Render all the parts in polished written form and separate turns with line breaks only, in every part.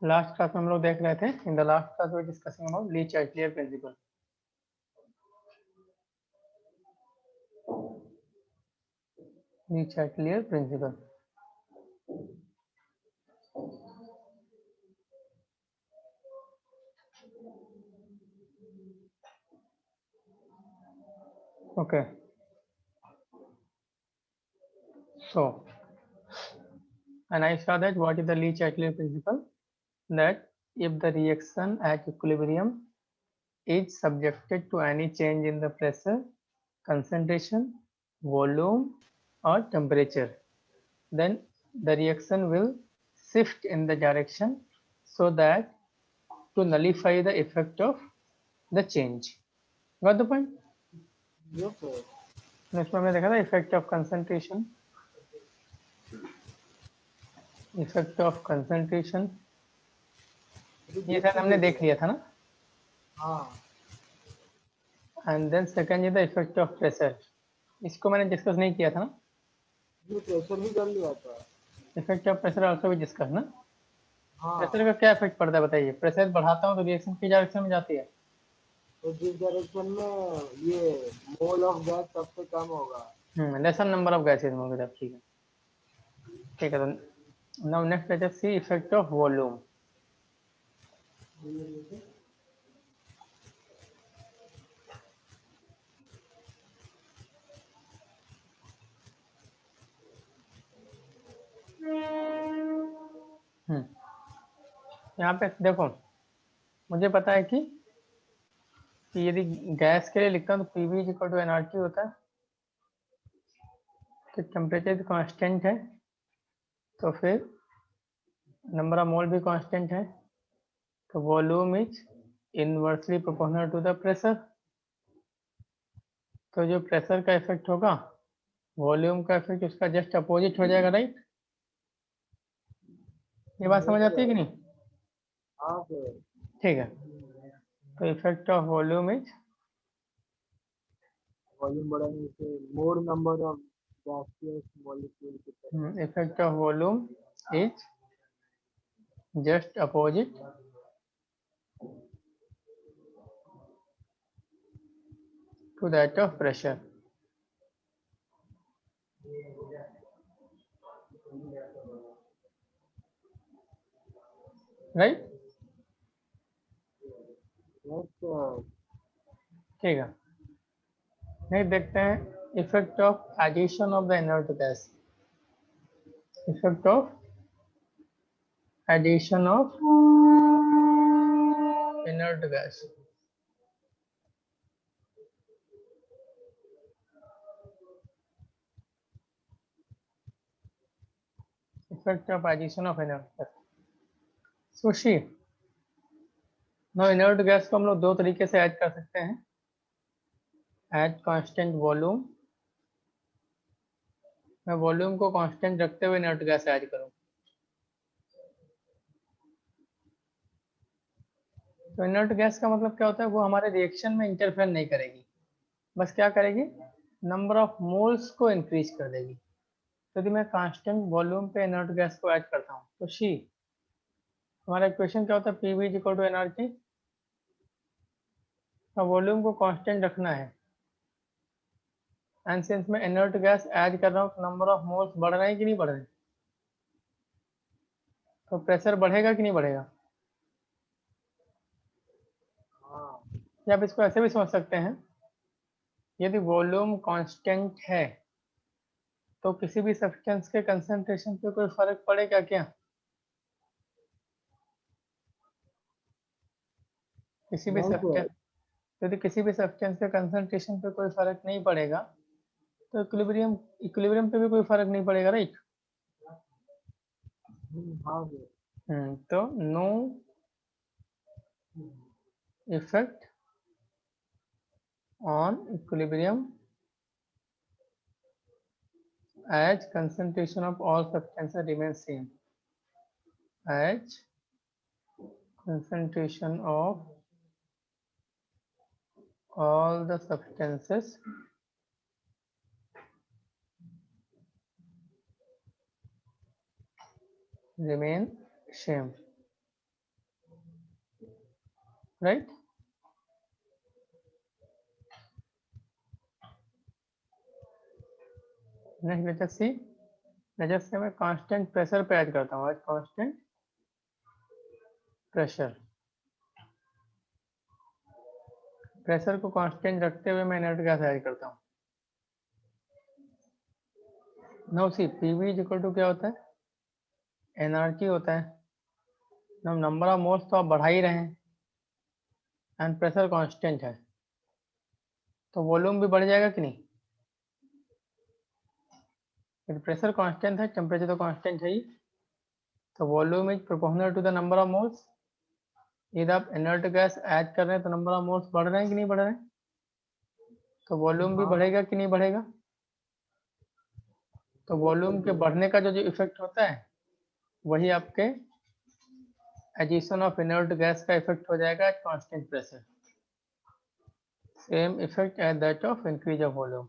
Last class में हम लोग देख रहे थे, in the last class we discussing about Le Chatelier principle. Le Chatelier principle okay. So and I saw that what is the Lee Chatterjee principle, that if the reaction at equilibrium is subjected to any change in the pressure, concentration, volume or temperature, then the reaction will shift in the direction so that to nullify the effect of the change. Got the point?
Yes, sir.
Next में हमने देखा था effect of concentration, effect of concentration, ये शायद हमने देख लिया था ना।
हाँ,
and then second is the effect of pressure, इसको मैंने डिस्कस नहीं किया था ना।
ये प्रेशर भी कर लिया था।
इफेक्ट ऑफ प्रेशर आल्सो भी डिस्कस ना।
हाँ,
प्रेशर का क्या इफेक्ट पड़ता है बताइए। प्रेशर बढ़ाता हूँ तो रिएक्शन की डायरेक्शन में जाती है,
तो जिस डायरेक्शन में ये मोल ऑफ गैस सबसे कम होगा।
लेसन नंबर ऑफ गैसेज होंगे जब। ठीक है, ठीक है। तो now next let us see effect of volume. यहाँ पे देखो, मुझे पता है कि यदि गैस के लिए लिखता हूँ तो PV is equal to NRT होता है, तो टेम्परेचर कांस्टेंट है, तो फिर नंबर ऑफ मोल भी कांस्टेंट है, तो volume is inversely proportional to the pressure. तो जो प्रेशर का इफेक्ट होगा, वॉल्यूम का इफेक्ट उसका जस्ट अपोजिट हो जाएगा, राइट। ये बात समझ आती है कि नहीं?
हाँ सर,
ठीक है, तो effect of volume is,
volume बढ़ाने से more number of gaseous molecule की तरह।
Effect of volume is just opposite to that of pressure, right.
Yes sir.
ठीक है, नेक्स्ट देखते हैं effect of addition of the inert gas. Effect of addition of inert gas. Effect of addition of inert gas. सुशी, now inert gas को हम लोग दो तरीके से ऐड कर सकते हैं। एट कांस्टेंट वॉल्यूम, मैं वॉल्यूम को कांस्टेंट रखते हुए इनर्ट गैस ऐड करूं, तो इनर्ट गैस का मतलब क्या होता है, वो हमारे रिएक्शन में इंटरफेयर नहीं करेगी, बस क्या करेगी, नंबर ऑफ मोल्स को इंक्रीज कर देगी। तो यदि मैं कांस्टेंट वॉल्यूम पे इनर्ट गैस को ऐड करता हूँ तो शी, हमारा इक्वेशन क्या होता है, PV is equal to NRT. Volume को कांस्टेंट रखना है, एंड सिंस मैं इनर्ट गैस ऐड कर रहा हूँ तो नंबर ऑफ मोल्स बढ़ रहे हैं कि नहीं बढ़ रहे, तो प्रेशर बढ़ेगा कि नहीं बढ़ेगा।
हाँ,
या आप इसको ऐसे भी समझ सकते हैं, यदि वॉल्यूम कांस्टेंट है तो किसी भी सब्सटेंस के कंसंट्रेशन पे कोई फर्क पड़ेगा क्या? किसी भी
नहीं
सब्सटेंस,
सर।
यदि किसी भी सब्सटेंस के कंसंट्रेशन पे कोई फर्क नहीं पड़ेगा तो इक्विलिब्रियम, इक्विलिब्रियम पे भी कोई फर्क नहीं पड़ेगा, राइट।
हाँ सर।
तो no effect on equilibrium as concentration of all substances remains same, as concentration of all the substances remain same। Right. Next let अस से मैं कांस्टेंट प्रेशर पे ऐड करता हूँ। कांस्टेंट प्रेशर को कांस्टेंट रखते हुए मैं इनर्ट गैस ऐड करता हूँ। Now see PV is equal to क्या होता है, एनर्जी होता है। नाउ नंबर ऑफ मोल्स तो आप बढ़ा ही रहे हैं एंड प्रेशर कांस्टेंट है, तो वॉल्यूम भी बढ़ जाएगा कि नहीं। प्रेशर कांस्टेंट है, टेम्परेचर तो कांस्टेंट है ही, तो volume is proportional to the number of moles. यदि आप इनर्ट गैस ऐड कर रहे हैं तो नंबर ऑफ मोल्स बढ़ रहे हैं कि नहीं बढ़ रहे हैं, तो वॉल्यूम भी बढ़ेगा कि नहीं बढ़ेगा। तो वॉल्यूम के बढ़ने का जो इफेक्ट होता है वही आपके एडिशन ऑफ इनर्ट गैस का इफेक्ट हो जाएगा at constant pressure. Same effect at that of increase of volume,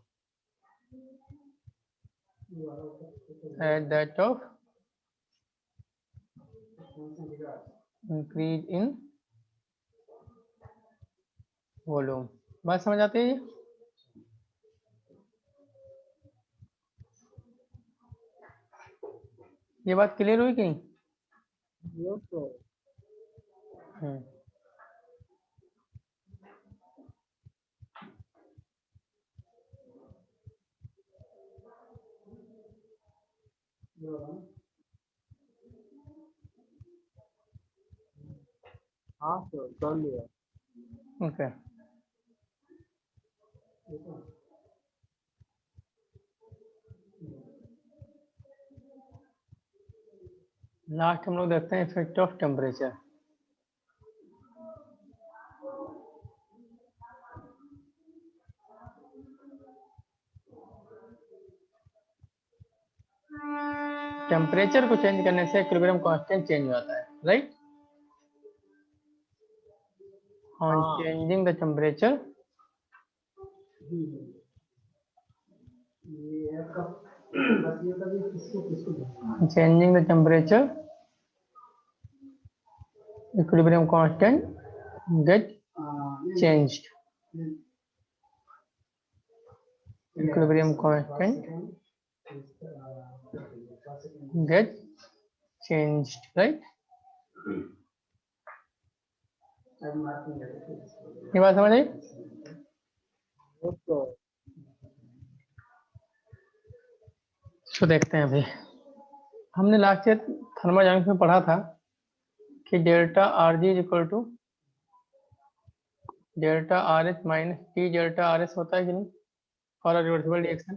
at that of increase in volume. बात समझ आती है ये बात क्लियर हुई कि नहीं।
Yes sir. हाँ सर कर लिया।
ओके लास्ट हम लोग देखते हैं इफेक्ट ऑफ टेम्परेचर। टेम्परेचर को चेंज करने से इक्विलिब्रियम कांस्टेंट चेंज हो जाता है, राइट। ऑन
हाँ।
Changing the temperature changing the temperature equilibrium constant get changed. Equilibrium constant get changed, right। ये बात समझ आई।
Yes sir.
तो देखते हैं अभी हमने लास्ट ईयर थर्मोडायनामिक्स में पढ़ा था कि delta R G is equal to delta R H minus T delta R S होता है कि नहीं फॉर अ रिवर्सिबल रिएक्शन।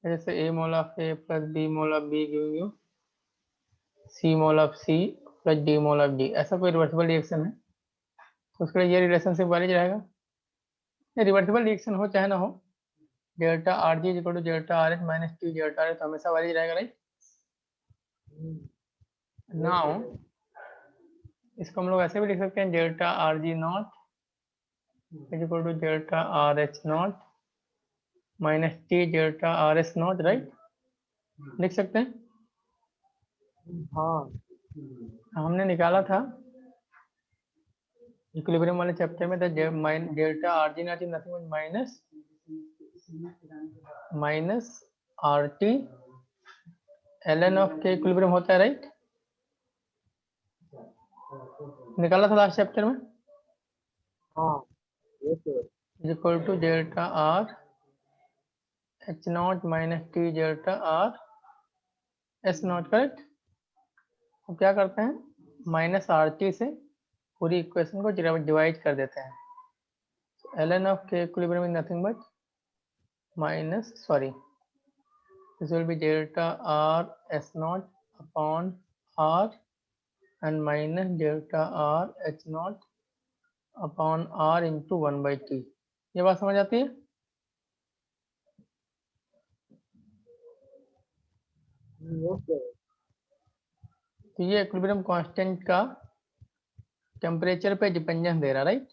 जैसे a mole of A plus b mole of B giving you c mole of C plus d mole of D, ऐसा कोई reversible reaction है तो उसके लिए ये रिलेशनशिप वैलिड रहेगा। ये रिवर्सिबल रिएक्शन हो चाहे ना हो, delta R G is equal to delta R H minus T delta R H हमेशा वैलिड रहेगा, राइट। नाउ इसको हम लोग ऐसे भी लिख सकते हैं delta R G naught is equal to delta R H naught minus T delta R S naught, right. लिख सकते हैं।
हाँ।
हमने निकाला था इक्विलिब्रियम वाले चैप्टर में delta R G naught is nothing but minus R T L N of K equilibrium होता है, राइट। निकाला था लास्ट चैप्टर में।
हाँ। Yes sir.
Is equal to delta R H naught minus T delta R S naught, correct. अब क्या करते हैं माइनस आर टी से पूरी इक्वेशन को डिवाइड कर देते हैं। L N of K equilibrium is nothing but minus this will be delta r s naught upon r and minus delta r h naught upon r into 1 by t। ये बात समझ आती है।
Yes sir.
तो ये equilibrium constant का temperature पे dependence दे रहा, राइट।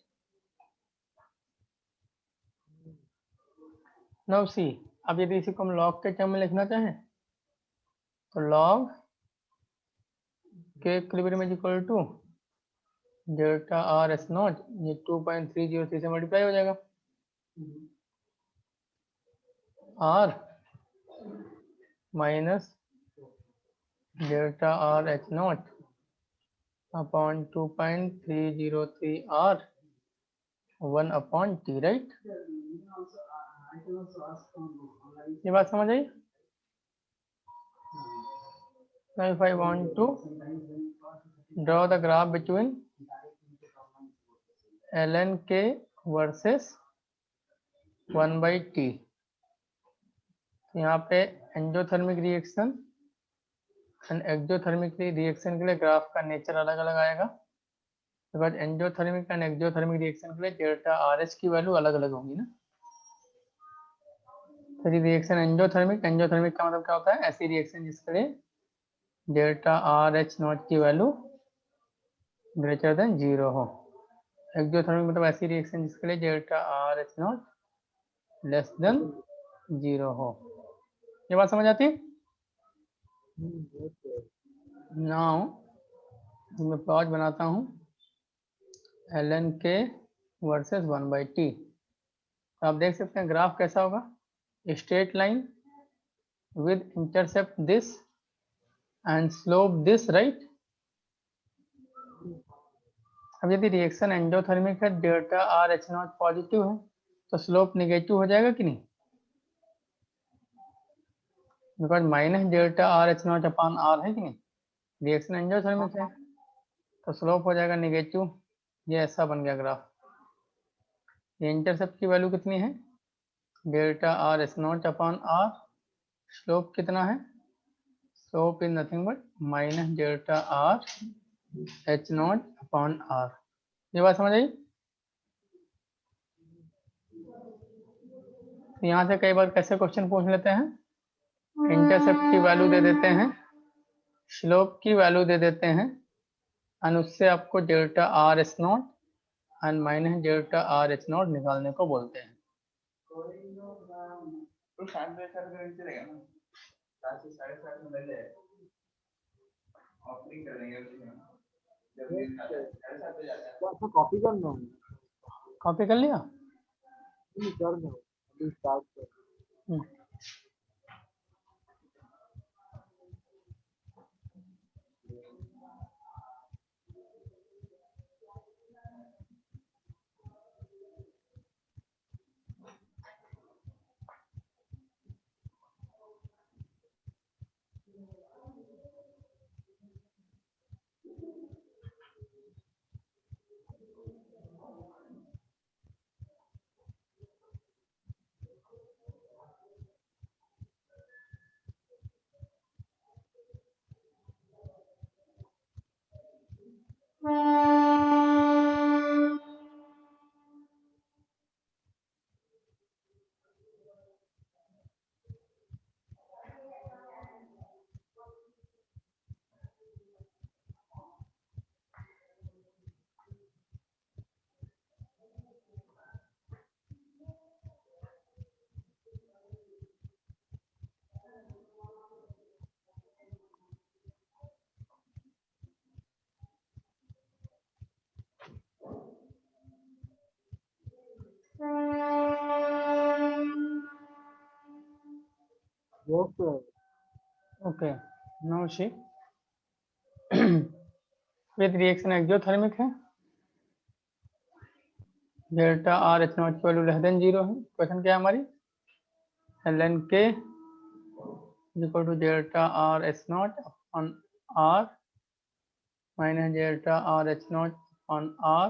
नाउ सी अब यदि इसी को हम लॉग के टर्म में लिखना चाहें तो log K equilibrium is equal to delta R S naught, ये 2.303 से मल्टीप्लाई हो जाएगा, R minus delta R H naught upon 2.303 R 1 upon T, right. ये बात समझ आई। Now if I want to draw the graph between ln k versus 1 by t, यहाँ पे endothermic reaction and exothermic reaction के लिए graph का nature अलग अलग आएगा, because endothermic and exothermic reaction के लिए डेल्टा आर एच की वैल्यू अलग अलग होंगी ना। फिर रिएक्शन एंडोथर्मिक का मतलब क्या होता है, ऐसी रिएक्शन जिसके लिए डेल्टा आर एच नॉट की वैल्यू ग्रेटर देन 0 हो। एक्सोथर्मिक मतलब ऐसी रिएक्शन जिसके लिए delta R H not less than 0 हो। ये बात समझ आती है। नाउ मैं प्लॉट बनाता हूँ ln k versus 1 by t। तो आप देख सकते हैं ग्राफ कैसा होगा, straight line with intercept this and slope this, right. अब यदि रिएक्शन एंडोथर्मिक है, delta R H naught positive है, तो स्लोप निगेटिव हो जाएगा कि नहीं, because minus delta R H naught upon R है कि नहीं, रिएक्शन एंडोथर्मिक है, तो स्लोप हो जाएगा निगेटिव। ये ऐसा बन गया ग्राफ। ये इंटरसेप्ट की वैल्यू कितनी है, delta R H naught upon R, slope कितना है, slope is nothing but minus delta R H naught upon R. ये बात समझ आई। तो यहाँ से कई बार कैसे क्वेश्चन पूछ लेते हैं, इंटरसेप्ट की वैल्यू दे देते हैं, स्लोप की वैल्यू दे देते हैं, और उससे आपको delta R H not and minus delta R H not निकालने को बोलते हैं।
कॉपी करना है,
कॉपी कर लिया।
करना है, अभी स्टार्ट कर। Yes, sir.
Okay, now see with reaction exothermic है, डेल्टा आर एच नॉट की वैल्यू लेस देन 0 है। क्वेश्चन क्या है हमारी, ln k equal to delta R H naught upon R minus delta R H naught upon R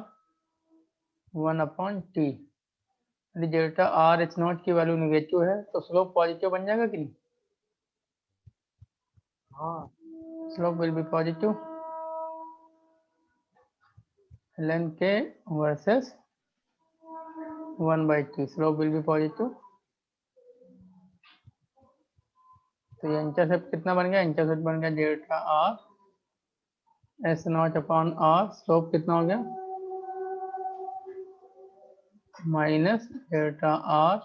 1 upon T. यदि delta R H naught की value negative है तो slope positive बन जाएगा कि नहीं,
हाँ,
slope will be positive. ln k versus 1 by t, slope will be positive. तो ये इंटरसेप्ट कितना बन गया, इंटरसेप्ट बन गया delta R S naught upon R, slope कितना हो गया minus delta R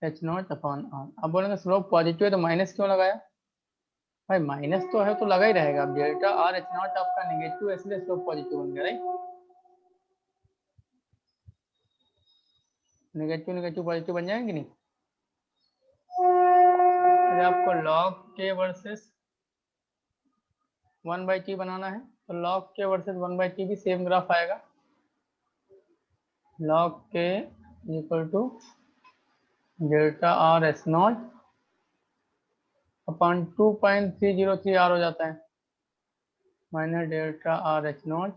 H naught upon R. अब बोलेंगे स्लोप पॉजिटिव है तो माइनस क्यों लगाया, भाई माइनस तो है तो लगा ही रहेगा। अब डेल्टा आर एच नॉट आपका नेगेटिव है इसलिए स्लोप पॉजिटिव बन गया, राइट। नेगेटिव नेगेटिव पॉजिटिव बन जाएंगे नहीं। अगर आपको log k वर्सेस 1/t बनाना है तो log k वर्सेस 1/t भी सेम ग्राफ आएगा। log k equal to delta R S naught upon 2.303 R हो जाता है, minus delta R H naught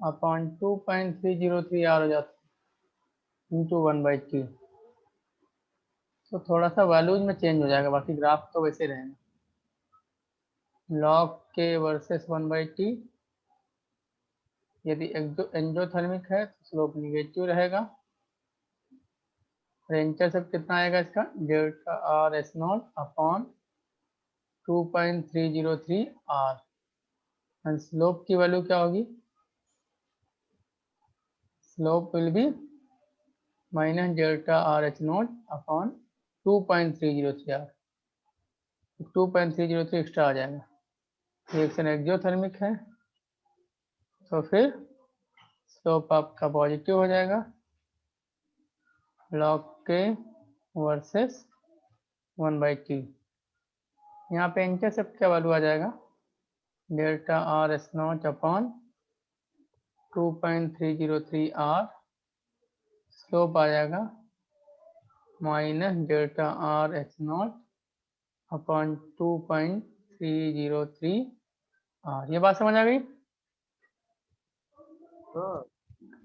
upon 2.303 R हो जाता है इंटू 1/t। तो थोड़ा सा वैल्यूज में चेंज हो जाएगा, बाकी ग्राफ तो वैसे रहेगा। log k वर्सेस 1/t, यदि एंडोथर्मिक है तो स्लोप निगेटिव रहेगा। और इंटरसेप्ट कितना आएगा इसका, delta R S naught upon 2.303 R. And slope की वैल्यू क्या होगी, slope will be minus delta R H naught upon 2.303 R. 2.303 extra आ जाएगा। रिएक्शन एक्सोथर्मिक है तो फिर स्लोप आपका पॉजिटिव हो जाएगा। log k वर्सेस 1/t, यहाँ पे इंटरसेप्ट क्या वैल्यू आ जाएगा, delta R S naught upon 2.303 R. Slope आ जाएगा minus delta R H naught upon 2.303 R. ये बात समझ आ गई?
सर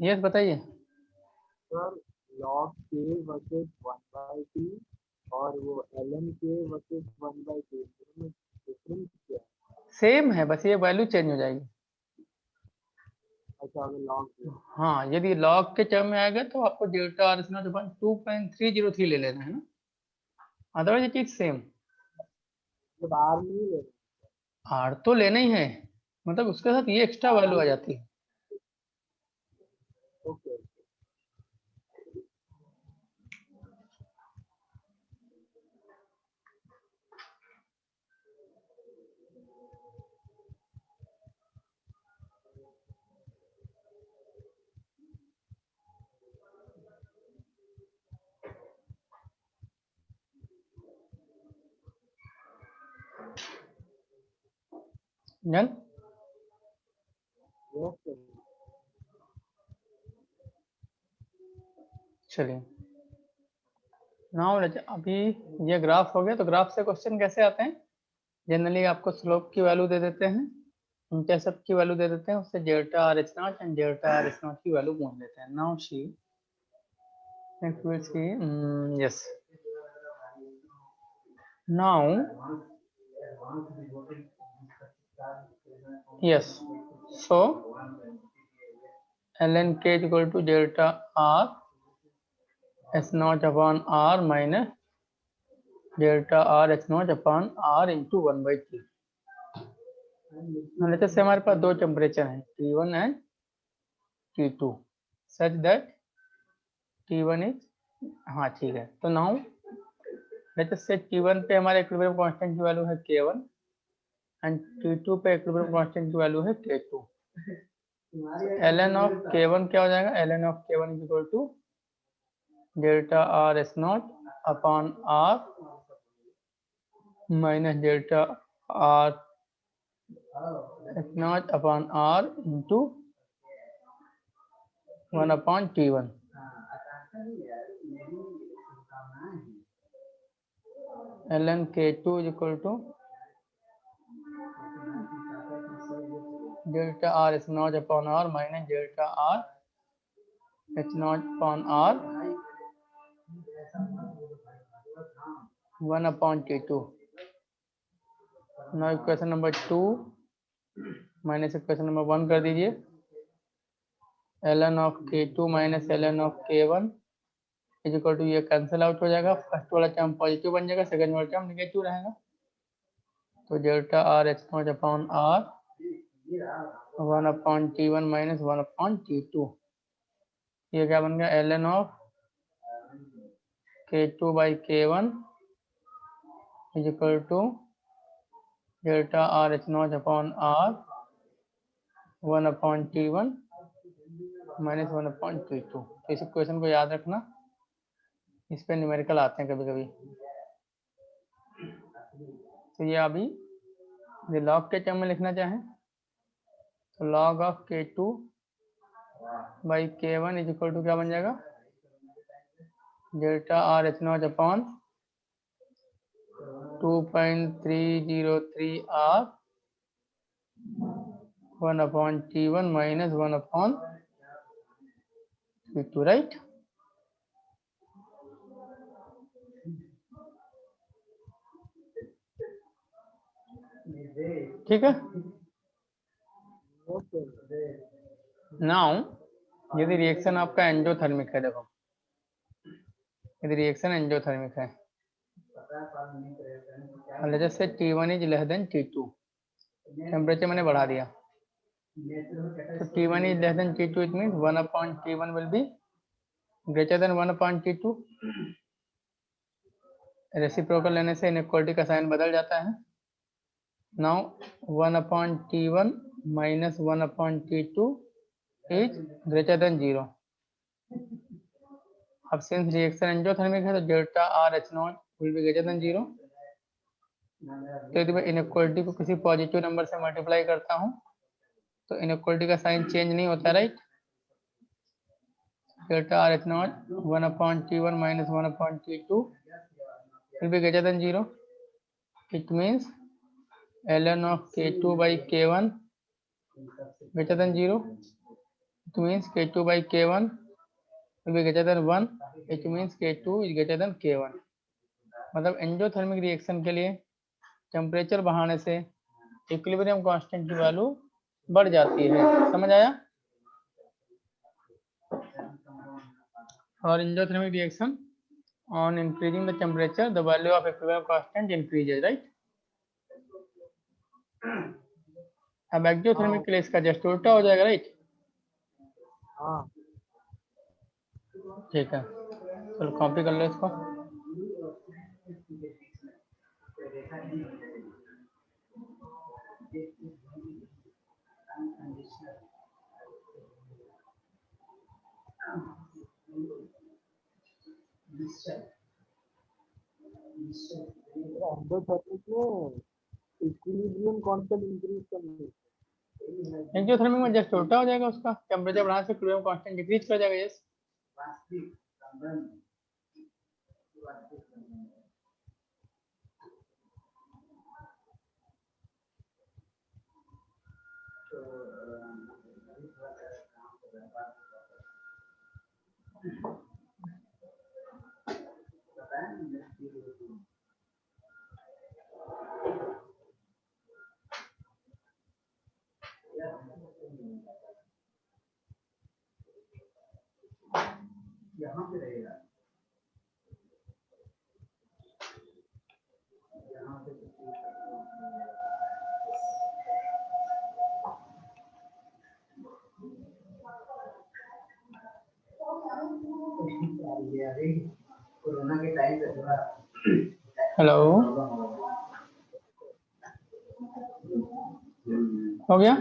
यस बताइए।
Sir log k versus 1/t और वो ln k वर्सेस 1/t में डिफरेंस क्या है?
सेम है, बस ये वैल्यू चेंज हो जाएगी।
अच्छा अगर log k,
हाँ, यदि log के टर्म में आएगा तो आपको delta R S naught upon 2.303 ले लेना है ना, अदरवाइज इट इज सेम।
मतलब r नहीं ले रहे।
आर तो लेना ही है, मतलब उसके साथ ये एक्स्ट्रा वैल्यू आ जाती है।
Okay
done.
Yes sir.
चलिए नाउ अभी ये ग्राफ हो गया, तो ग्राफ से क्वेश्चन कैसे आते हैं, जनरली आपको स्लोप की वैल्यू दे देते हैं, इंटरसेप्ट की वैल्यू दे देते हैं, उससे delta R H not and delta R H naught की वैल्यू पूछ लेते हैं। Now see yes now yes so ln k is equal to delta r s naught upon r minus delta R H naught upon R into 1/t। से हमारे पास दो temperature हैं T1 and T2 such that T1 is, हाँ ठीक है, तो now let's say T1 पे हमारे इक्विलिब्रियम कांस्टेंट की वैल्यू है K1 एंड T2 पे इक्विलिब्रियम कांस्टेंट की वैल्यू है K2। ln ऑफ K1 क्या हो जाएगा, ln of K1 is equal to delta R S naught upon R minus delta R S naught upon R into 1/T1। ln K2 is equal to delta R S naught upon R minus delta R H naught upon R 1/T2। Now equation number 2 minus equation number 1 कर दीजिए। ln of K2 minus ln of K1 is equal to, ये cancel out हो जाएगा, first वाला term positive बन जाएगा, second वाला term negative रहेगा। तो delta R H naught upon R 1/T1 minus 1/T2। ये क्या बन गया, ln of K2 by K1 is equal to delta R H naught upon R 1/T1 minus 1/T2। तो इस इक्वेशन को याद रखना, इस पे न्यूमेरिकल आते हैं कभी कभी। तो ये अभी ये लॉग के टर्म में लिखना चाहें तो log of K2 by K1 is equal to क्या बन जाएगा, delta R H naught upon 2.303 R 1/T1 minus 1/T2, right. ठीक है।
ओके
नाउ यदि रिएक्शन आपका एंडोथर्मिक है, देखो यदि रिएक्शन एंडोथर्मिक है, let's say T1 is less than T2, temperature मैंने बढ़ा दिया, तो T1 is less than T2, it means 1/T1 will be greater than 1/T2। Reciprocal लेने से इनइक्वालिटी का साइन बदल जाता है। Now 1/T1 minus 1/T2 is greater than 0। अब सिंस रिएक्शन एंडोथर्मिक है तो delta R H not will be greater than 0। तो यदि मैं इनइक्वालिटी को किसी पॉजिटिव नंबर से मल्टीप्लाई करता हूँ तो इनइक्वालिटी का साइन चेंज नहीं होता, right. Delta R H not 1/T1 minus 1/T2 will be greater than 0. It means ln of K2 by K1 greater than 0. It means K2 by K1 will be greater than 1. It means K2 is greater than K1. मतलब endothermic reaction के लिए temperature बढ़ाने से equilibrium constant की value बढ़ जाती है, समझ आया। और endothermic reaction on increasing the temperature the value of equilibrium constant increases, right। अब एक्जोथर्मिक के लिए इसका जस्ट उल्टा हो जाएगा, राइट।
हाँ
ठीक है, चलो कॉपी कर लो इसको।
एंडोथर्मिक में इक्विलिब्रियम कांस्टेंट इंक्रीज करने
एक्जोथर्मिक में जस्ट उल्टा हो जाएगा, उसका टेम्परेचर बढ़ाने से इक्विलिब्रियम कांस्टेंट डिक्रीज कर जाएगा। यस,
कोरोना के टाइम पे थोड़ा
हेलो, हो गया।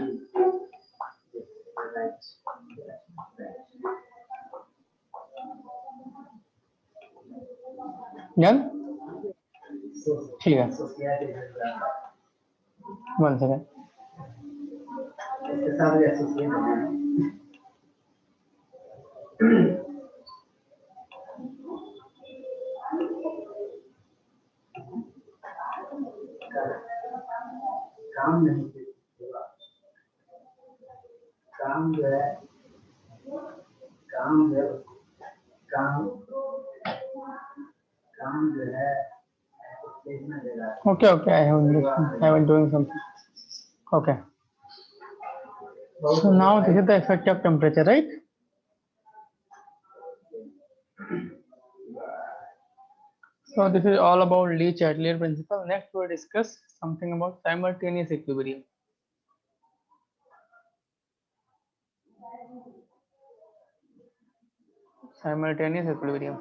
डन, ठीक है, 1 सेकेंड।
इसके साथ भी एसोसिएट है काम नहीं काम जो है काम जो काम काम जो है देखना देगा।
Okay, okay, I was doing something. Okay, so now this is the effect of temperature, right? So this is all about Lee Chatelier principle. Next we'll discuss something about simultaneous equilibrium. Simultaneous equilibrium.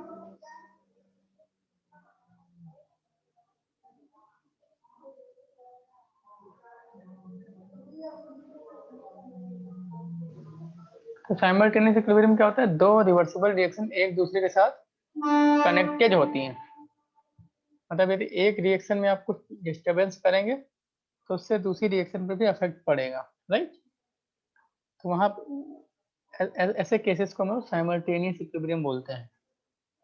तो simultaneous equilibrium क्या होता है? दो reversible reaction एक दूसरे के साथ connected होती हैं। मतलब यदि एक रिएक्शन में आप कुछ डिस्टरबेंस करेंगे तो उससे दूसरी रिएक्शन पे भी इफेक्ट पड़ेगा, राइट? तो वहाँ ऐसे केसेस को हम लोग साइमल्टेनियस इक्विलिब्रियम बोलते हैं।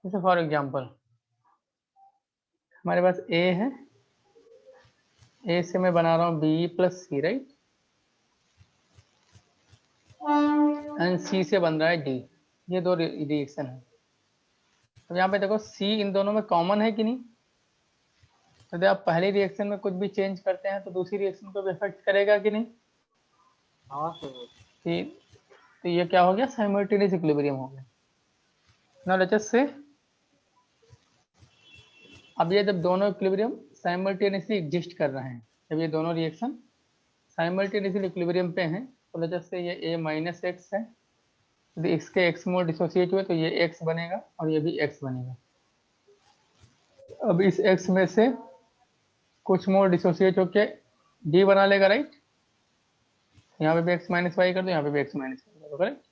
जैसे फॉर एग्जांपल हमारे पास ए है, ए से मैं बना रहा हूँ B plus C, right? And C से बन रहा है डी। ये दो रिएक्शन है। तो यहाँ पे देखो सी इन दोनों में कॉमन है कि नहीं? तो यदि आप पहली रिएक्शन में कुछ भी चेंज करते हैं तो दूसरी रिएक्शन को भी इफेक्ट करेगा कि नहीं?
हाँ सर।
तो ये क्या हो गया? साइमल्टेनियस इक्विलिब्रियम हो गया। नाउ लेट्स जस्ट से अब ये जब दोनों इक्विलिब्रियम साइमल्टेनियसली एग्जिस्ट कर रहे हैं, जब ये दोनों रिएक्शन साइमल्टेनियसली इक्विलिब्रियम पे हैं, तो लेट्स जस्ट से ये a माइनस एक्स है, यदि x के x मोल डिसोसिएट हुए तो ये x बनेगा और ये भी x बनेगा। अब इस x में से कुछ मोल डिसोसिएट होके d बना लेगा, राइट? यहाँ पे भी x माइनस वाई कर दो, यहाँ पे भी x माइनस वाई कर दो, करेक्ट?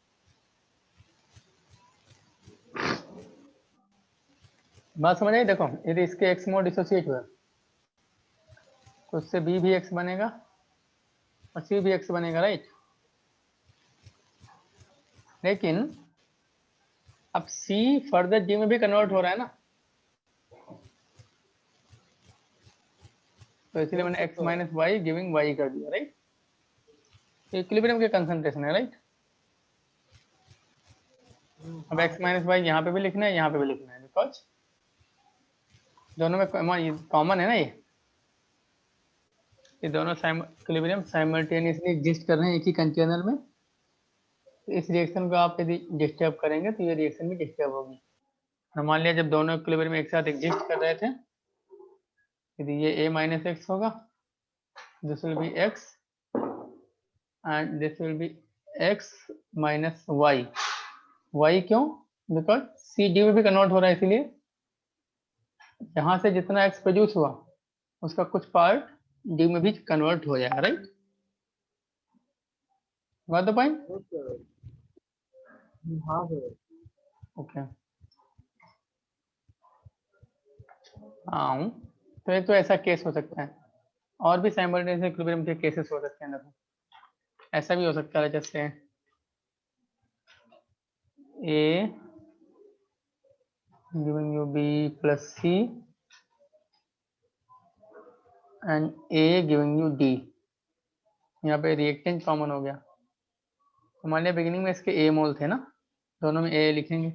बात समझ आई? देखो यदि इसके x मोल डिसोसिएट हुआ तो उससे b भी x बनेगा और c भी x बनेगा, राइट? लेकिन अब c फर्दर d में भी कन्वर्ट हो रहा है ना, तो इसलिए मैंने x minus Y giving y कर दिया, राइट? इक्विलिब्रियम के कंसंट्रेशन है, राइट? अब x माइनस वाई यहाँ पे भी लिखना है, यहाँ पे भी लिखना है, बिकॉज दोनों में कॉमन है ना। ये दोनों इक्विलिब्रियम साइमल्टेनियसली एग्जिस्ट कर रहे हैं एक ही कंटेनर में। तो इस रिएक्शन को आप यदि डिस्टर्ब करेंगे तो ये रिएक्शन भी डिस्टर्ब होगी। और मान लिया जब दोनों इक्विलिब्रियम एक साथ एग्जिस्ट कर रहे थे, यदि ये a माइनस एक्स होगा, this will be x and this will be x minus Y. Y क्यों? बिकॉज सी डी में भी कन्वर्ट हो रहा है, इसीलिए यहाँ से जितना x प्रोड्यूस हुआ उसका कुछ पार्ट डी में भी कन्वर्ट हो जाएगा, राइट? Got the point?
हाँ सर।
ओके। हाँ, तो एक तो ऐसा केस हो सकता है, और भी साइमल्टेनियस इक्विलिब्रियम के केसेस हो सकते हैं। देखो ऐसा भी हो सकता है जैसे a giving you b plus c and a giving you d। यहाँ पे रिएक्टेंट कॉमन हो गया, तो मान लिया बिगिनिंग में इसके a मोल थे ना, दोनों में a लिखेंगे।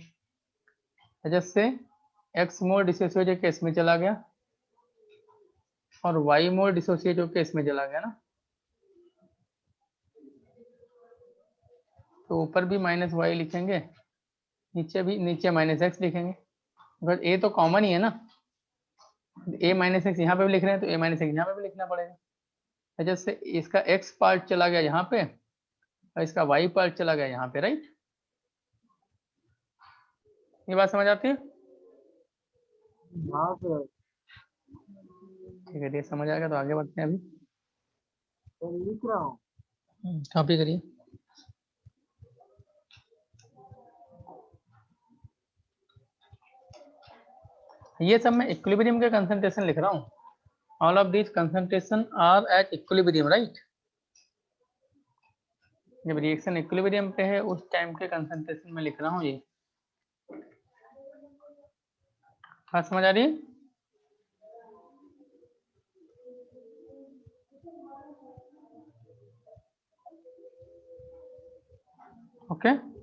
जैसे x मोल डिसोसिएट होकर इसमें चला गया और y मोल डिसोसिएट होकर इसमें चला गया ना, तो ऊपर भी माइनस वाई लिखेंगे, नीचे माइनस एक्स लिखेंगे। बट a तो कॉमन ही है ना, a माइनस एक्स यहाँ पे भी लिख रहे हैं तो a माइनस एक्स यहाँ पे भी लिखना पड़ेगा। जैसे इसका x पार्ट चला गया यहाँ पे और इसका y पार्ट चला गया यहाँ पे, राइट? ये बात समझ आती है?
हाँ सर।
ठीक है, ये समझ आ गया तो आगे बढ़ते हैं। अभी
सर लिख रहा हूँ।
कॉपी करिए। ये सब मैं इक्विलिब्रियम के कंसंट्रेशन लिख रहा हूँ। All of this concentration are at equilibrium, right? जब रिएक्शन इक्विलिब्रियम पे है उस टाइम के कंसंट्रेशन में लिख रहा हूँ। ये बात समझ आ रही है? ओके।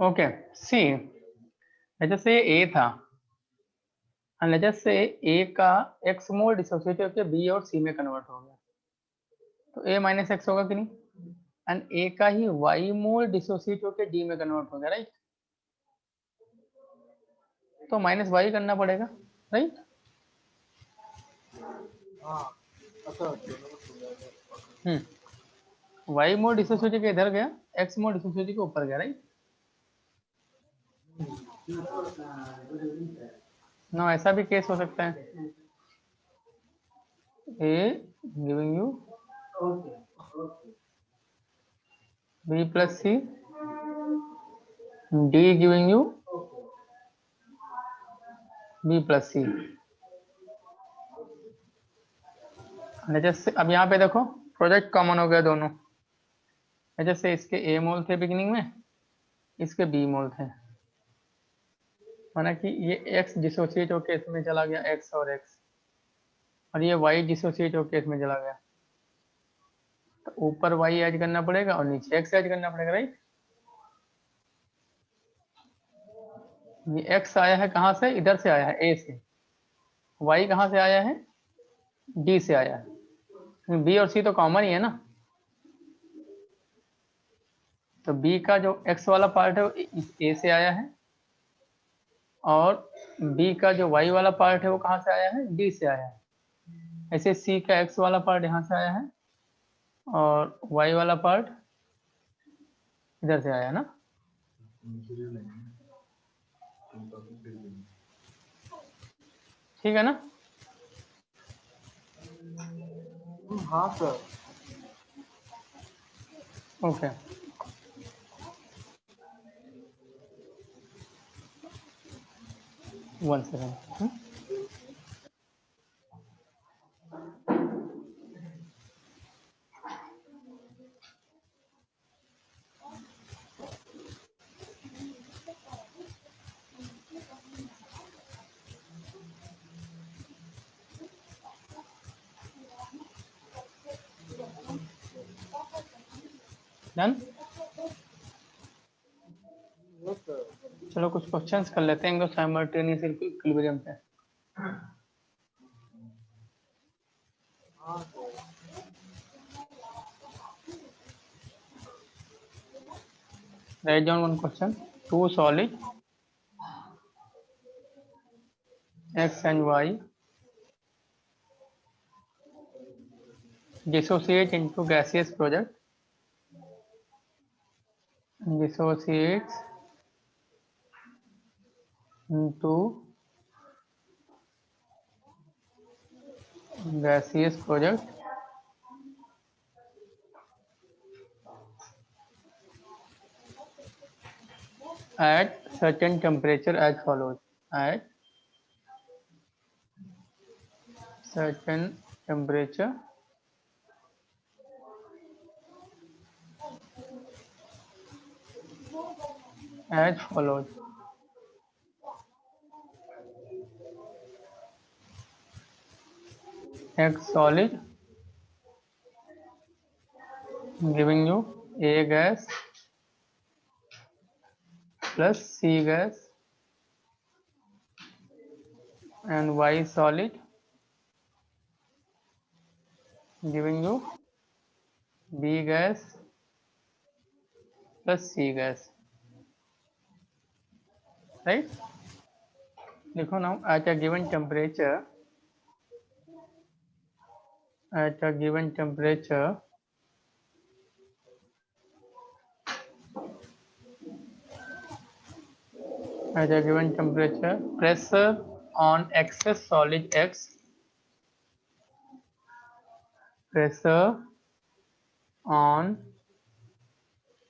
ओके, सी जैसे ए था, से ए का x मोल डिसोसिएट होकर बी और सी में कन्वर्ट हो गया, तो a माइनस एक्स होगा कि नहीं? एंड a का ही y मोल डिसोसिएट होकर डी में कन्वर्ट हो गया, राइट? तो माइनस वाई करना पड़ेगा, राइट?
हाँ अच्छा।
y मोल डिसोसिएट के इधर गया, x मोल डिसोसिएट के ऊपर गया, राइट? नो, ऐसा भी केस हो सकता है, A giving you B plus C, D giving you B plus C. जैसे अब यहाँ पे देखो प्रोडक्ट कॉमन हो गया दोनों, जैसे इसके ए मोल थे बिगिनिंग में, इसके बी मोल थे, माना कि ये x डिसोसिएट होकर इसमें चला गया, x और x, और ये y डिसोसिएट होकर इसमें चला गया, तो ऊपर y ऐड करना पड़ेगा और नीचे x ऐड करना पड़ेगा, राइट। ये x आया है कहाँ से, इधर से आया है a से, y कहाँ से आया है, d से आया है, b और c तो कॉमन ही है ना, तो b का जो x वाला पार्ट है वो a से आया है, और b का जो y वाला पार्ट है वो कहाँ से आया है, d से आया है। ऐसे c का x वाला पार्ट यहाँ से आया है और y वाला पार्ट इधर से आया है ना। ठीक है ना।
हाँ sir.
Okay, one second. Done.
Yes sir.
चलो कुछ क्वेश्चंस कर लेते हैं साइमल्टेनियस इक्विलिब्रियम पे।
हाँ सर।
Write down one question, two solid x and y dissociate into gaseous product, dissociates into gaseous product at certain temperature as follows. At certain temperature as follows. X solid giving you A gas plus C gas and Y solid giving you B gas plus C gas, right? देखो now at a given temperature, at a given temperature pressure on excess solid X, pressure on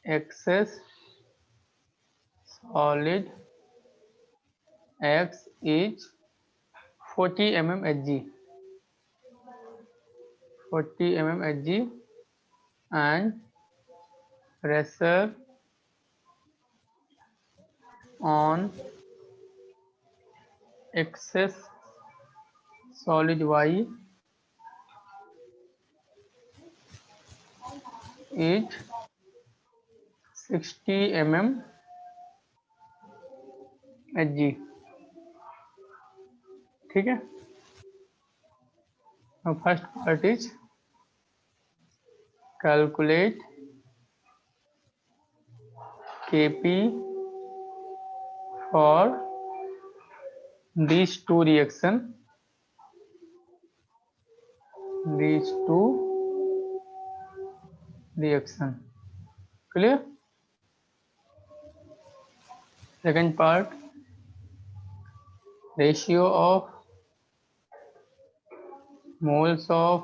excess solid X is 40 mm Hg, 40 mm Hg, and pressure on excess solid Y is 60 mm Hg। ठीक है। Now first part is calculate Kp for these two reaction, clear। Second part, ratio of moles of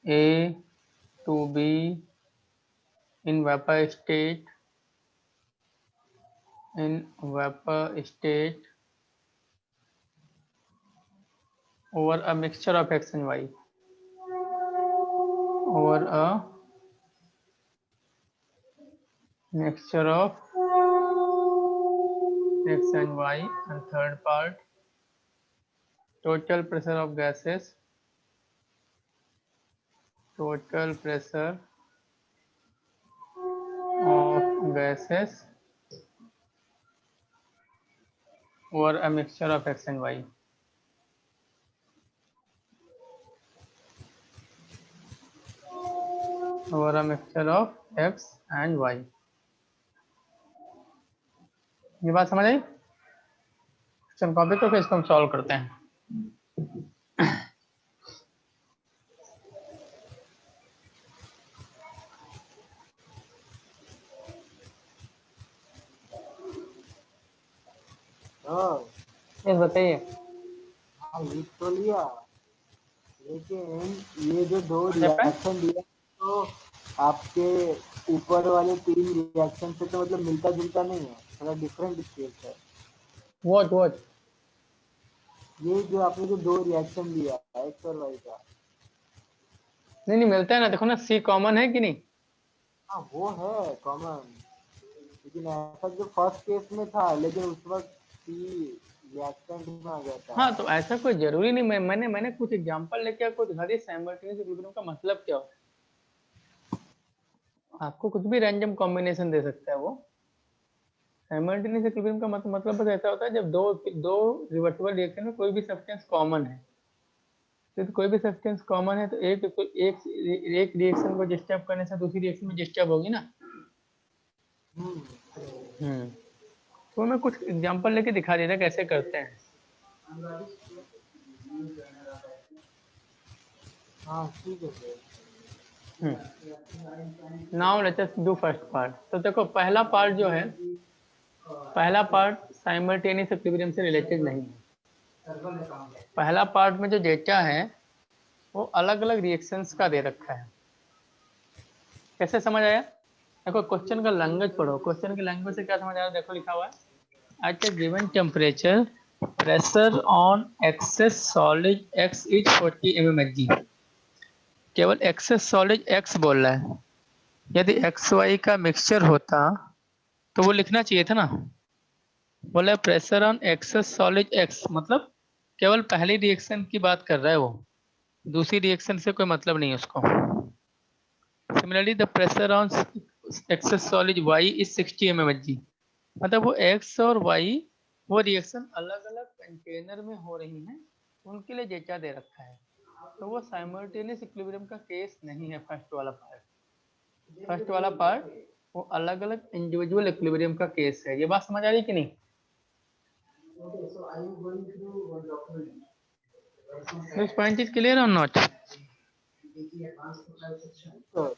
A to B in vapor state over a mixture of X and Y. Over a mixture of X and Y. And third part, total pressure of gases. Total pressure of gases over a mixture of X and Y. Over a mixture of X and Y. ये बात समझ आई? Question copy तो फिर इसको हम solve करते हैं.
हाँ
बताइए.
हाँ, लिख तो लिया, लेकिन ये जो दो
जब पे?
रिएक्शन दिया तो आपके ऊपर वाले 3 रिएक्शन से तो मतलब मिलता जुलता नहीं है, थोड़ा डिफरेंट स्टेट है.
What?
ये जो आपने जो 2 रिएक्शन दिया एक्स और वाई का,
नहीं मिलता है ना. देखो ना, C कॉमन है कि नहीं?
हाँ वो है कॉमन, लेकिन ऐसा जो फर्स्ट केस में था, लेकिन उस वक्त सी रिएक्टेंट में आ गया था.
हाँ, तो ऐसा कोई जरूरी नहीं. मैंने कुछ एग्जांपल लेके आपको दिखा दिया. साइमल्टेनियस इक्विलिब्रियम का मतलब क्या होता है. आपको कुछ भी रैंडम कॉम्बिनेशन दे सकता है वो. साइमल्टेनियस इक्विलिब्रियम का मतलब बस ऐसा होता है जब दो रिवर्सिबल रिएक्शन में कोई भी सब्सटेंस कॉमन है. तो कोई भी सब्सटेंस कॉमन है तो एक रिएक्शन को डिस्टर्ब करने से दूसरी रिएक्शन में डिस्टर्ब होगी ना. तो मैं कुछ एग्जांपल लेके दिखा देता कैसे करते हैं.
हाँ ठीक है sir.
Now let us do first part. तो देखो पहला पार्ट जो है, पहला पार्ट साइमल्टेनियस इक्विलिब्रियम से रिलेटेड नहीं है. पहला पार्ट में जो डेटा है वो अलग अलग रिएक्शंस का दे रखा है. कैसे समझ आया? देखो क्वेश्चन का लैंग्वेज पढ़ो. क्वेश्चन के लैंग्वेज से क्या समझ आया? देखो लिखा हुआ है at a given temperature pressure on excess solid x is 40 mmHg. केवल एक्सेस सॉलिड x बोल रहा है. यदि एक्स वाई का मिक्सचर होता तो वो लिखना चाहिए था ना. बोला pressure on excess solid x, मतलब केवल पहली रिएक्शन की बात कर रहा है वो. दूसरी रिएक्शन से कोई मतलब नहीं है उसको. Similarly the pressure on excess solid y is 60 mmHg. मतलब वो x और y वो रिएक्शन अलग अलग कंटेनर में हो रही हैं, उनके लिए डेटा दे रखा है. तो वो साइमल्टेनियस इक्विलिब्रियम का केस नहीं है. फर्स्ट वाला पार्ट वो अलग अलग इंडिविजुअल इक्विलिब्रियम का केस है. ये बात समझ आ रही कि नहीं?
So are you going through one document?
This point is clear और नॉट?
सर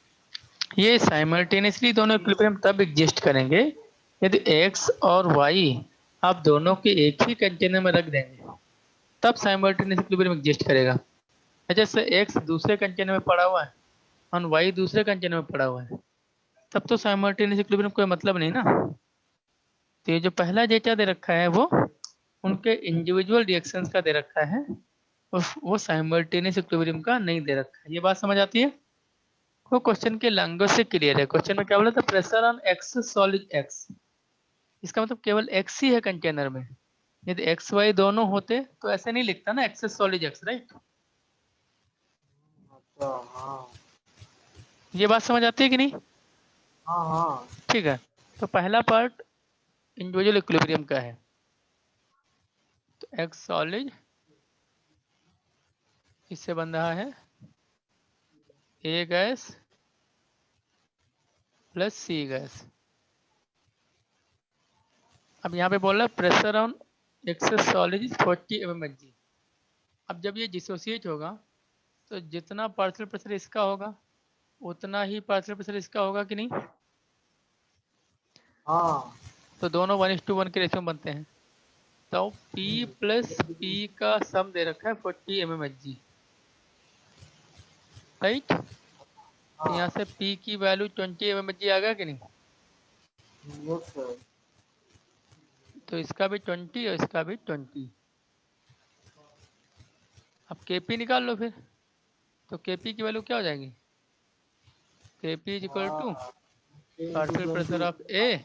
ये साइमल्टेनियसली दोनों इक्विलिब्रियम तब एग्जिस्ट करेंगे यदि x और y आप दोनों के एक ही कंटेनर में रख देंगे, तब साइमल्टेनियस इक्विलिब्रियम एग्जिस्ट करेगा. जैसे x दूसरे कंटेनर में पड़ा हुआ है और y दूसरे कंटेनर में पड़ा हुआ है, तब तो साइमल्टेनियस इक्विलिब्रियम कोई मतलब नहीं ना. तो ये जो पहला डेटा दे रखा है वो उनके इंडिविजुअल रिएक्शंस का दे रखा है, वो साइमल्टेनियस इक्विलिब्रियम का नहीं दे रखा है. ये बात समझ आती है? वो क्वेश्चन के लैंग्वेज से क्लियर है. क्वेश्चन में क्या बोला था? Pressure on x solid x. इसका मतलब केवल x ही है कंटेनर में. यदि एक्स वाई दोनों होते तो ऐसे नहीं लिखता ना एक्सेस सॉलिड x, राइट?
अच्छा हाँ
ये बात समझ आती है कि नहीं?
हाँ हाँ.
ठीक है. तो पहला पार्ट इंडिविजुअल इक्विलिब्रियम का है. तो x सॉलिड इससे बन रहा है A gas plus C gas. अब यहाँ पे बोल रहा है pressure on excess solid is 40 mmHg. अब जब ये डिसोसिएट होगा तो जितना पार्शियल प्रेशर इसका होगा उतना ही पार्शियल प्रेशर इसका होगा कि नहीं?
हाँ
तो दोनों 1:1 के रेशियो में बनते हैं। तो P प्लस P का सम दे रखा है 40 mmHg, राइट। तो यहाँ से P की वैल्यू 20 mmHg आ गया कि नहीं?
Yes sir.
तो इसका भी 20 और इसका भी 20। अब Kp निकाल लो फिर। तो Kp की वैल्यू क्या हो जाएगी? Kp is equal to partial pressure of A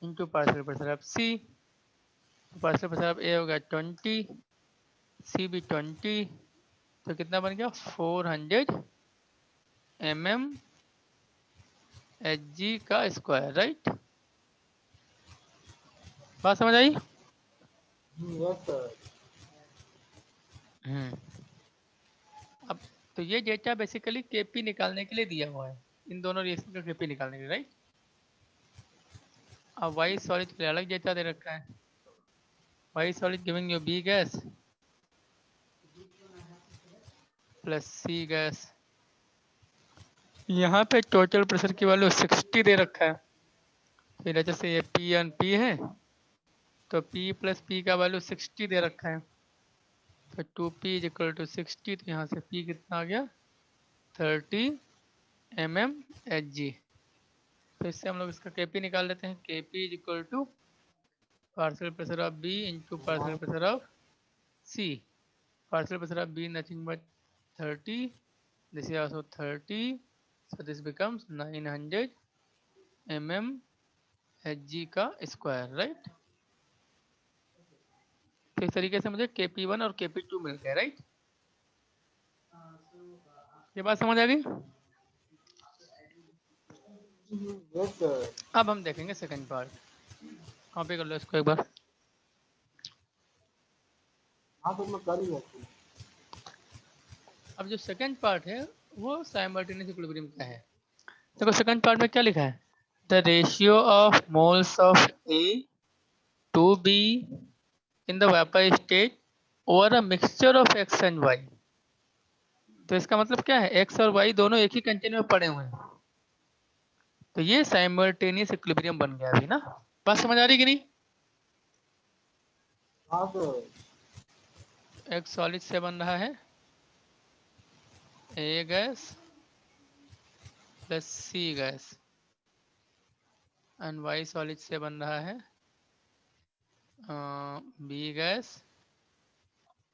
into partial pressure of C। Partial pressure of A हो गया 20, C भी 20, तो कितना बन गया 400 mmHg का स्क्वायर, राइट। बात समझ आई?
Yes sir.
अब तो ये डेटा बेसिकली Kp निकालने के लिए दिया हुआ है, इन दोनों रिएक्शन का Kp निकालने के लिए, राइट। अब Y सॉलिड के लिए अलग डेटा दे रखा है। Y solid giving you B gas plus C gas. यहाँ पे टोटल प्रेशर की वैल्यू 60 दे रखा है। फिर जैसे ये P एंड P है, तो P प्लस P का वैल्यू 60 दे रखा है। तो 2P इज इक्वल टू 60, तो यहाँ से P कितना आ गया 30 mmHg। तो इससे हम लोग इसका Kp निकाल लेते हैं। Kp is equal to partial pressure of B into partial pressure of C। Partial pressure of B nothing but 30, this is also 30, so this becomes 900 mmHg का स्क्वायर, राइट। तो इस तरीके से मुझे Kp1 और Kp2 मिल गया, राइट। ये बात समझ आ गई?
Yes sir.
अब हम देखेंगे सेकंड पार्ट। कॉपी कर लो इसको एक बार।
हाँ सर मैं कर ही लेती हूँ।
अब जो सेकंड पार्ट है वो साइमल्टेनियस इक्विलिब्रियम का है। देखो सेकंड पार्ट में क्या लिखा है, the ratio of moles of A to B in the vapour state over a mixture of X and Y। तो इसका मतलब क्या है, X और Y दोनों एक ही कंटेनर में पड़े हुए हैं। तो ये साइमल्टेनियस इक्विलिब्रियम बन गया अभी ना। बात समझ आ रही कि नहीं?
हाँ सर।
एक सॉलिड से बन रहा है A gas plus C gas, and Y solid से बन रहा है B gas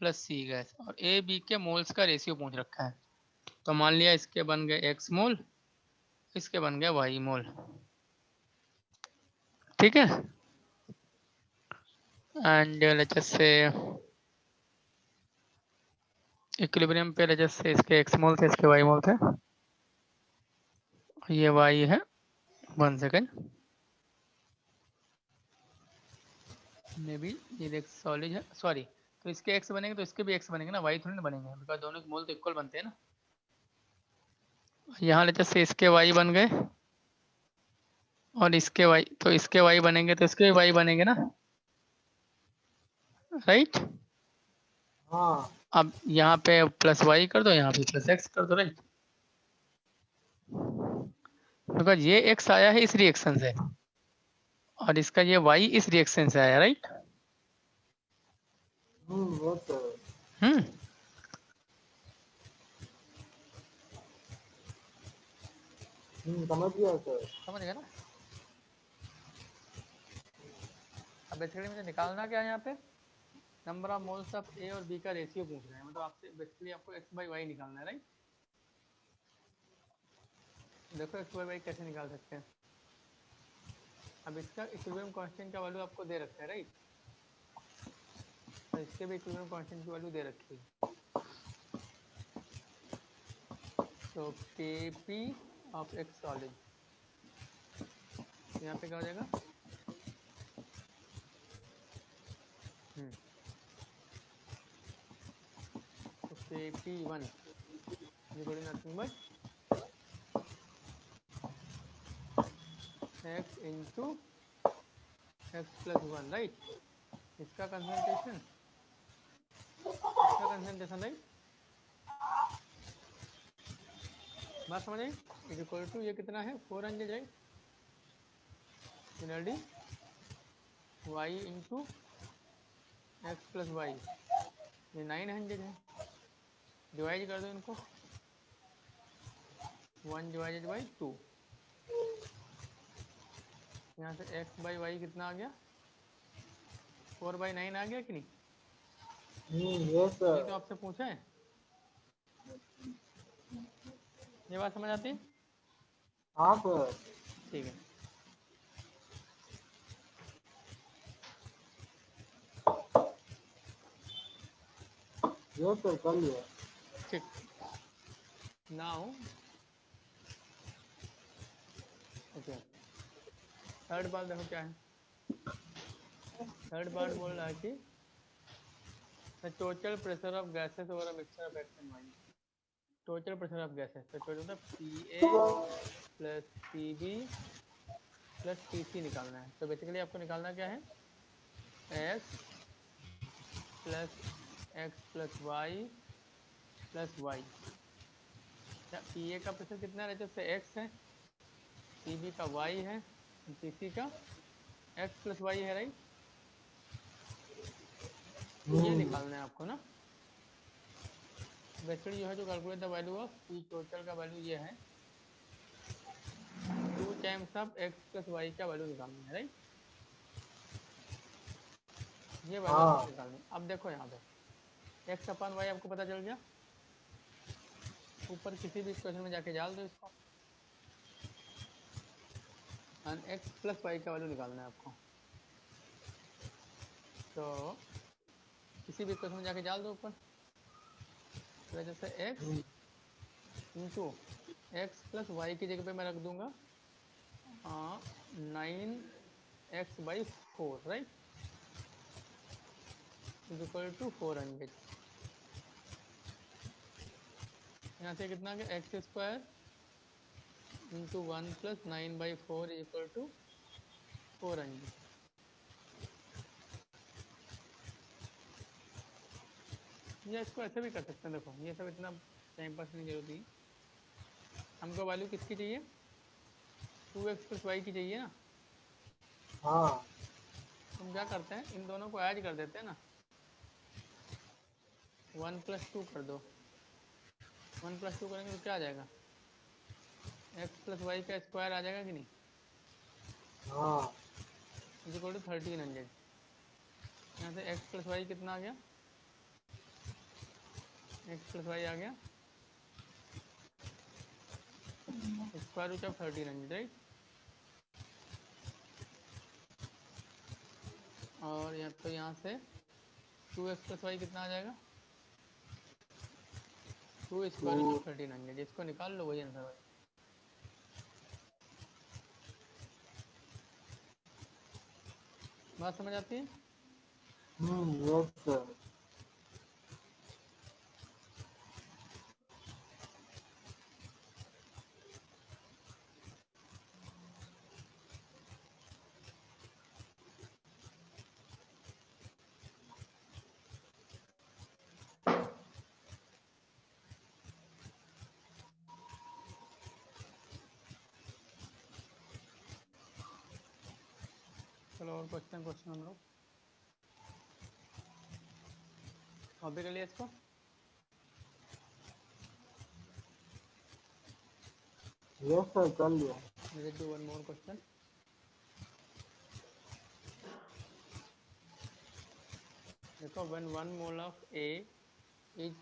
plus C gas, और A B के मोल्स का रेशियो पूछ रखा है। तो मान लिया इसके बन गए X मोल, इसके बन गए Y मोल, ठीक है। एंड लेट्स से इक्विलिब्रियम पे लेट्स से इसके X मोल थे, इसके Y मोल थे। ये Y है, 1 सेकेंड, मे बी ये एक सॉलिड है, सॉरी। तो इसके X बनेंगे तो इसके भी X बनेंगे ना, Y थोड़ी ना बनेंगे, बिकॉज दोनों के मोल तो इक्वल बनते हैं ना। यहाँ लेट्स से इसके Y बन गए और इसके Y, तो इसके Y बनेंगे तो इसके भी Y बनेंगे ना, राइट।
हाँ
अब यहाँ पे प्लस Y कर दो, यहाँ पे प्लस X कर दो, राइट। बिकॉज ये X आया है इस रिएक्शन से और इसका ये Y इस रिएक्शन से आया, राइट।
Yes sir.
हम्म
समझ गया सर।
समझ गए ना। अब बेसिकली मुझे निकालना क्या है, यहाँ पे number of moles of A और B का रेशियो पूछ रहे हैं, मतलब आपसे बेसिकली आपको X बाई Y निकालना है, राइट। देखो X बाई Y कैसे निकाल सकते हैं। अब इसका इक्विलिब्रियम कांस्टेंट का वैल्यू आपको दे रखा है, राइट। तो इसके भी इक्विलिब्रियम कांस्टेंट की वैल्यू दे रखी है। तो Kp ऑफ X सॉलिड, यहाँ पे क्या हो जाएगा, तो Kp1 equal to nothing but X into X plus 1, right. इसका कंसंट्रेशन राइट। बात समझ आई। इज इक्वल टू ये कितना है 400, right. Energy y into X plus Y, ये 900 है। डिवाइड कर दो इनको, 1 डिवाइडेड बाई 2, यहाँ से एक्स बाई वाई कितना आ गया, 4/9 आ गया कि नहीं?
यस
ये तो
सर।
आपसे पूछा है, ये बात समझ आती है?
हाँ सर।
ठीक है।
यस सर, कर लिया।
ठीक, नाउ ओके, थर्ड पार्ट देखो क्या है। थर्ड पार्ट बोल रहा है कि the total pressure of gases over a mixture of X and Y. Total pressure of gases, तो टोटल होता है P A plus P B plus P C निकालना है। तो बेसिकली आपको निकालना क्या है, x plus X plus Y plus Y. P A का प्रेशर कितना रहता है, उससे एक्स है, पी बी का वाई है, पी सी का एक्स प्लस वाई है, राइट? ये निकालना है आपको ना। बेसिकली जो है, जो calculate the value of P total का वैल्यू ये है, 2 times of X plus Y का वैल्यू निकालना है, राइट? ये वैल्यू आपको
हाँ।
निकालनी है। अब देखो यहाँ पे एक्स अपन वाई आपको पता चल गया, ऊपर किसी भी इक्वेशन में जाके डाल दो इसको, एंड एक्स प्लस वाई का वैल्यू निकालना है आपको। तो किसी भी इक्वेशन में जाके डाल दो ऊपर, तो वजह से X into X plus Y की जगह पे मैं रख दूंगा 9x/4, right, is equal to 400। यहाँ से कितना आ गया, X square into 1 plus 9/4 is equal to 400। या इसको ऐसे भी कर सकते हैं, देखो ये सब इतना टाइम पास नहीं जरूरत है। हमको वैल्यू किसकी चाहिए, 2x प्लस वाई की चाहिए ना।
हाँ।
हम क्या करते हैं, इन दोनों को ऐड कर देते हैं ना, 1 प्लस 2 कर दो, 1 प्लस 2 करेंगे तो क्या आ जाएगा, एक्स प्लस वाई का स्क्वायर आ जाएगा कि नहीं,
हाँ।
Is equal to 1300। यहाँ से एक्स प्लस वाई कितना आ गया, एक्स प्लस वाई आ गया स्क्वायर रूट ऑफ 1300, राइट? और यहाँ तो यहाँ से 2x प्लस वाई कितना आ जाएगा, 2 स्क्वायर रूट ऑफ 1300। इसको निकाल लो, वही आंसर भाई। बात समझ आती है?
Yes sir.
चलो और क्वेश्चन हम लोग कॉपी कर लिया इसको।
यस सर, कर लिया।
Let's do one more question. देखो, when 1 mole of A is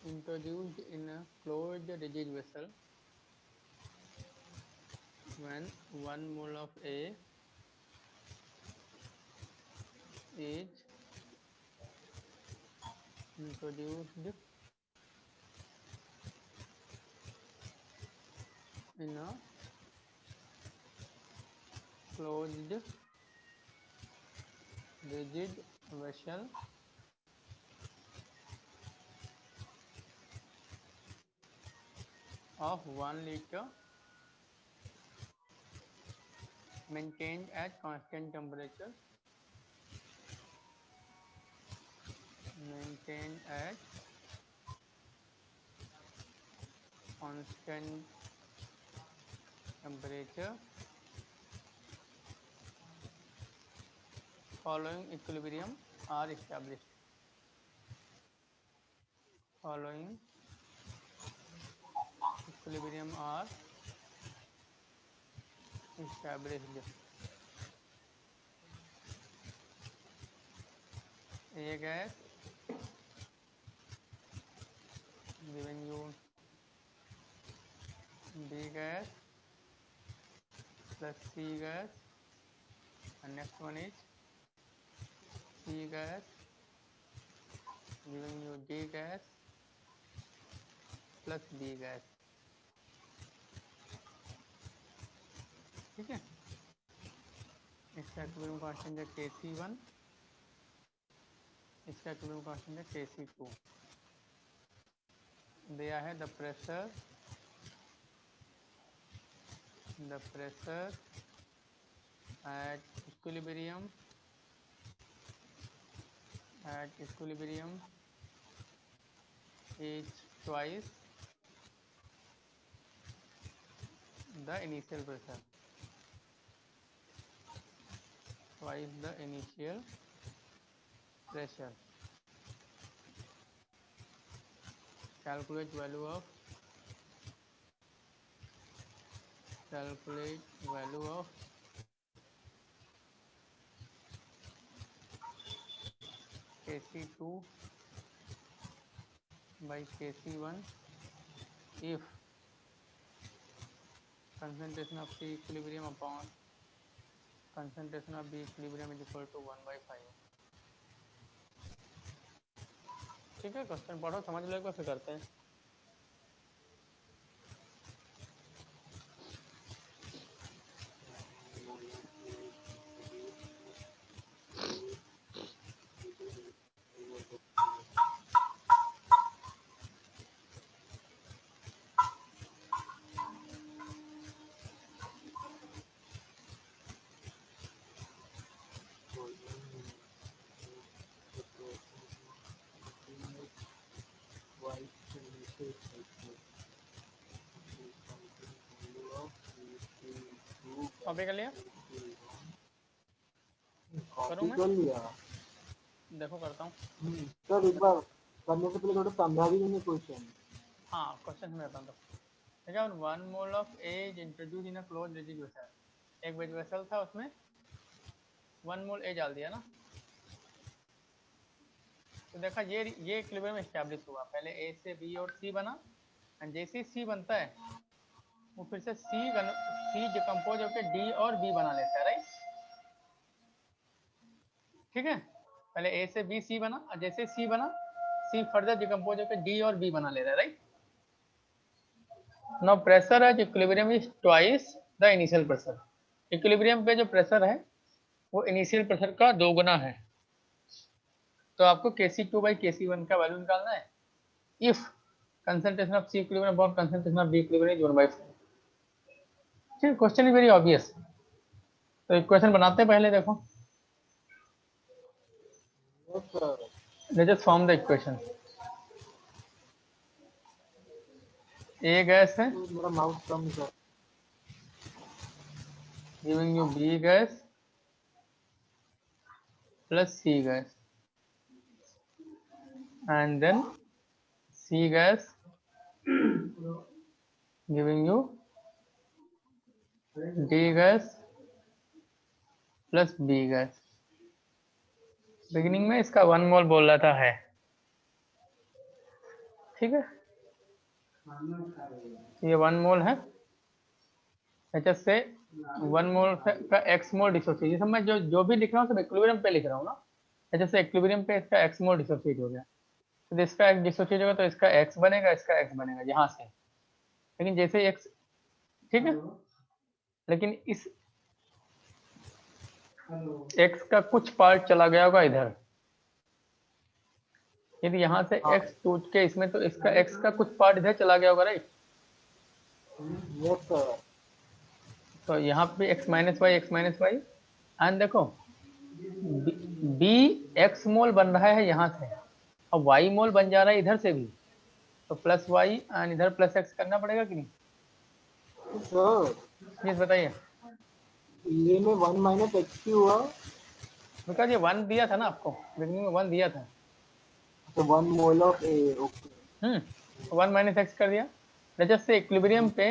introduced in a closed rigid vessel, when 1 mole of A is introduced in a closed rigid vessel of 1 liter maintained at constant temperature, maintained at constant temperature, following equilibrium are established. Following equilibrium are established. A gas giving you B gas plus C gas, and next one is C gas giving you D gas plus B gas. ठीक है, इसका equilibrium constant है Kc1, इसका equilibrium constant है Kc2. दिया है the pressure at equilibrium is twice the initial pressure. Calculate value of Kc2 by Kc1 if concentration of C equilibrium upon concentration of B equilibrium is equal to 1/5. ठीक है, question पढ़ो, समझ लो, फिर करते हैं. कॉपी कर लिया? करूँ मैं?
कर लिया.
देखो करता हूँ.
सर एक बार करने से पहले थोड़ा समझा भी देंगे क्वेश्चन.
हाँ, क्वेश्चन समझाता हूँ. ठीक है, 1 mole of A is introduced in a closed rigid vessel. एक वेज वेसल था, उसमें 1 मोल A डाल दिया ना, तो देखा ये इक्विलिब्रियम एस्टैब्लिश हुआ. पहले A से B और C बना, एंड जैसे ही C बनता है वो फिर से C डिकम्पोज होकर D और B बना लेता है, राइट. ठीक है, पहले A से B C बना, और जैसे C बना C फर्दर डिकम्पोज होकर D और B बना ले रहा है, right. Now pressure at equilibrium is twice the initial pressure. Equilibrium पे जो प्रेशर है वो इनिशियल प्रेशर का 2 गुना है. तो आपको Kc2 by Kc1 का वैल्यू निकालना है if concentration of C equilibrium upon concentration of B equilibrium is 1/4. ठीक, क्वेश्चन इज वेरी ऑब्वियस. तो इक्वेशन बनाते हैं पहले. देखो, let's just form the equation. A gas है,
मेरा माउस कम कर.
Giving you B gas plus C gas, and then C gas giving you D gas plus B gas. Beginning में इसका 1 मोल बोल रहा था है. ठीक है, ये 1 मोल है. एचएस से 1 मोल का x मोल डिसोसिएट, ये सब मैं जो भी लिख रहा हूँ सब इक्विलिब्रियम पे लिख रहा हूँ ना. एचएस से इक्विलिब्रियम पे इसका x मोल डिसोसिएट हो गया, तो इसका x डिसोसिएट होगा तो इसका x बनेगा, इसका x बनेगा यहाँ से. लेकिन जैसे x, ठीक है, लेकिन इस x का कुछ पार्ट चला गया होगा इधर. यदि यहाँ से x टूट के इसमें, तो इसका x का कुछ पार्ट इधर चला गया होगा, राइट.
Yes sir.
तो यहाँ पे x माइनस वाई, एंड देखो B x मोल बन रहा है यहाँ से, और y मोल बन जा रहा है इधर से भी, तो प्लस वाई एंड इधर प्लस x करना पड़ेगा कि नहीं
सर?
प्लीज बताइए.
ये में 1 - x हुआ,
बिकॉज ये 1 दिया था ना आपको, बिगिनिंग में 1 दिया था।
तो 1 मोल of A, okay
1 minus x कर दिया। जस्ट से इक्विलिब्रियम पे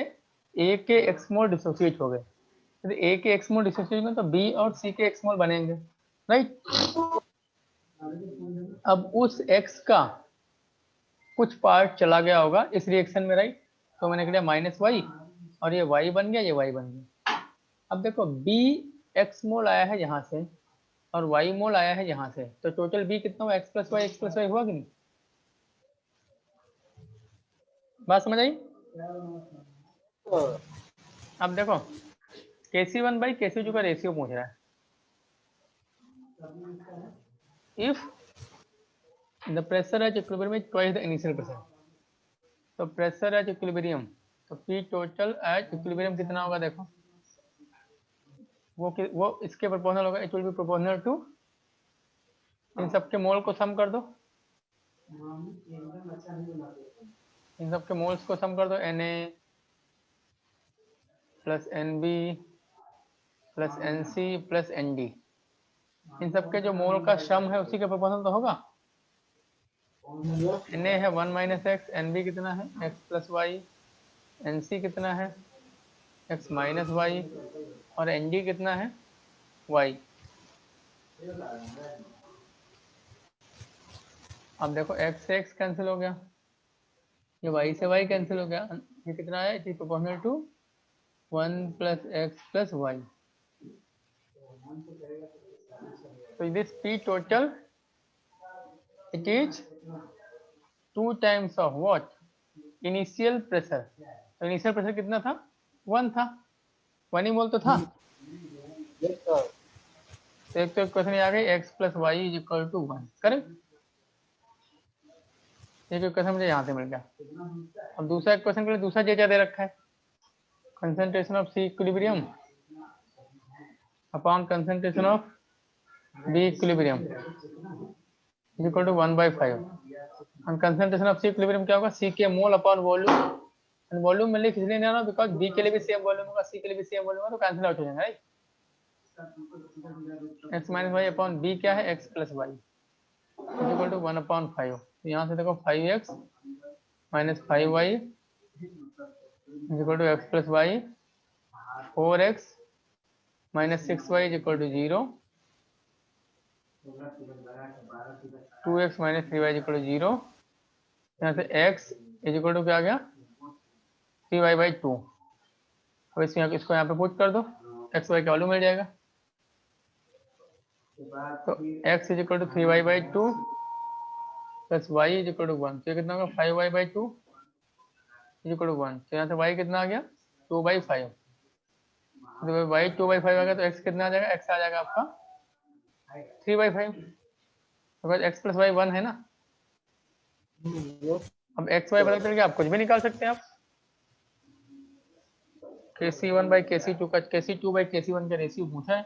ए के एक्स मोल डिसोसिएट हो गए, यदि ए के एक्स मोल डिसोसिएट होंगे तो बी और सी के एक्स मोल बनेंगे, राइट। अब उस एक्स का कुछ पार्ट चला गया होगा इस रिएक्शन में, राइट। तो मैंने लिया माइनस वाई, और ये वाई बन गया, ये वाई बन गया। अब देखो बी एक्स मोल आया है यहाँ से और वाई मोल आया है यहाँ से, तो टोटल बी कितना हुआ, एक्स प्लस वाई हुआ कि नहीं? बात समझ आई? अब देखो Kc1 बाई Kc2 का रेशियो पूछ रहा है। If the pressure at equilibrium is twice the initial pressure, तो प्रेशर एट इक्विलिब्रियम, तो पी टोटल एट इक्विलिब्रियम कितना होगा देखो, वो इसके प्रोपोर्शनल होगा, it will be proportional to, इन सबके मोल को सम कर दो, इन सबके मोल्स को सम कर दो, Na plus Nb plus Nc plus Nd, इन सबके जो मोल का सम है उसी के प्रोपोर्शनल तो होगा। Na है 1 माइनस एक्स, Nb कितना है x प्लस वाई, Nc कितना है x माइनस वाई, और Nd कितना है y। अब देखो x से x कैंसिल हो गया, ये y से y कैंसिल हो गया, ये कितना है, it is proportional to 1 plus X plus Y. So this P total, it is 2 times of what, initial pressure। तो initial pressure कितना था, 1 था, 1 ही मोल तो था।
यस सर
तो एक तो क्वेश्चन आ गई x plus Y is equal to 1, correct. एक क्वेश्चन मुझे यहाँ से मिल गया। अब दूसरा क्वेश्चन के लिए दूसरा क्या दे रखा है, concentration of C equilibrium upon concentration of B equilibrium is equal to 1/5। और कंसंट्रेशन ऑफ सी इक्विलिब्रियम क्या होगा, सी के mole upon volume, and volume में लिख इसलिए नहीं आ रहा बिकॉज बी के लिए भी सेम वॉल्यूम होगा, सी के लिए भी सेम वॉल्यूम होगा, तो कैंसिल आउट हो जाएगा, right. X minus y upon b क्या है, x plus Y is equal to 1/5। तो यहाँ से देखो 5x minus 5y is equal to x plus y, 4x minus 6y is equal to 0, 2x minus 3y is equal to 0। यहाँ से x is equal to क्या आ गया, 3y/2। अब इसको यहाँ पे पुट कर दो, एक्स वाई का वैल्यू मिल जाएगा। तो x is equal to 3y/2 plus y is equal to 1, तो ये कितना होगा 5y/2 इज इक्वल टू 1। तो यहाँ से y कितना आ गया, 2/5। तो y 2/5 आ गया, तो x कितना आ जाएगा, x आ जाएगा आपका 3/5, बिकॉज x प्लस वाई 1 है ना। अब x y पता चल गया, आप कुछ भी निकाल सकते हैं आप। Kc1 बाई Kc2 का, Kc2 बाई Kc1 का रेशियो पूछा है,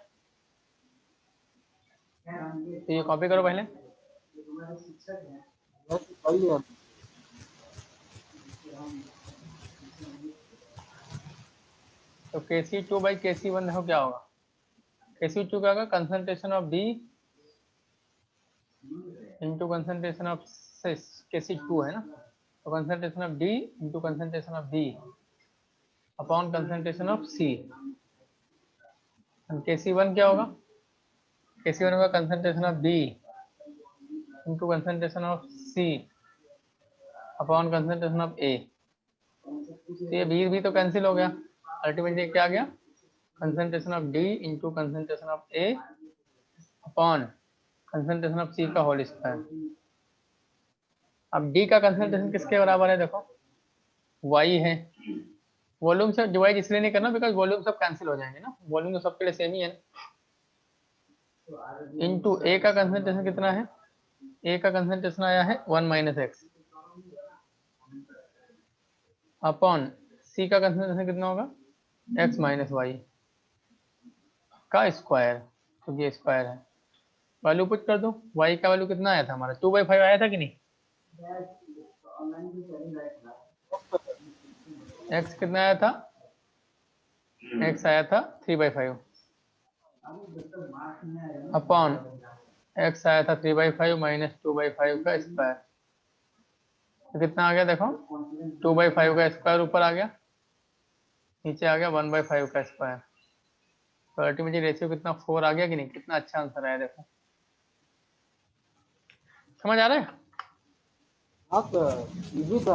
तो ये कॉपी करो पहले। तो Kc2 बाई Kc1 देखो क्या होगा, Kc2 का होगा concentration of B into concentration of Kc2 है ना, तो concentration of D into concentration of B upon concentration of C। Kc1 क्या होगा, Kc1 होगा concentration of B into concentration of C upon concentration of A। तो ये B तो cancel हो गया, अल्टीमेटली क्या आ गया, concentration of D into concentration of A upon concentration of C का होल स्क्वायर। अब D का कंसंट्रेशन किसके बराबर है, देखो Y है, वॉल्यूम से डिवाइड इसलिए नहीं करना बिकॉज वॉल्यूम सब कैंसिल हो जाएंगे ना, वॉल्यूम तो सबके लिए सेम ही है ना। इनटू A का कंसंट्रेशन कितना है, A का कंसंट्रेशन आया है 1 माइनस एक्स अपॉन C का कंसंट्रेशन कितना होगा, x माइनस वाई का स्क्वायर, तो ये स्क्वायर है। वैल्यू पुट कर दो, y का वैल्यू कितना आया था हमारा, 2/5 आया था कि नहीं, x कितना आया था, x आया था 3/5, अपॉन x आया था 3/5 माइनस 2/5 का स्क्वायर, तो कितना आ गया देखो 2/5 का स्क्वायर ऊपर आ गया, नीचे आ गया 1/5 का स्क्वायर, तो अल्टीमेटली रेशियो कितना 4 आ गया कि नहीं, कितना अच्छा आंसर आया देखो, समझ आ रहा है।
हाँ सर इजी था।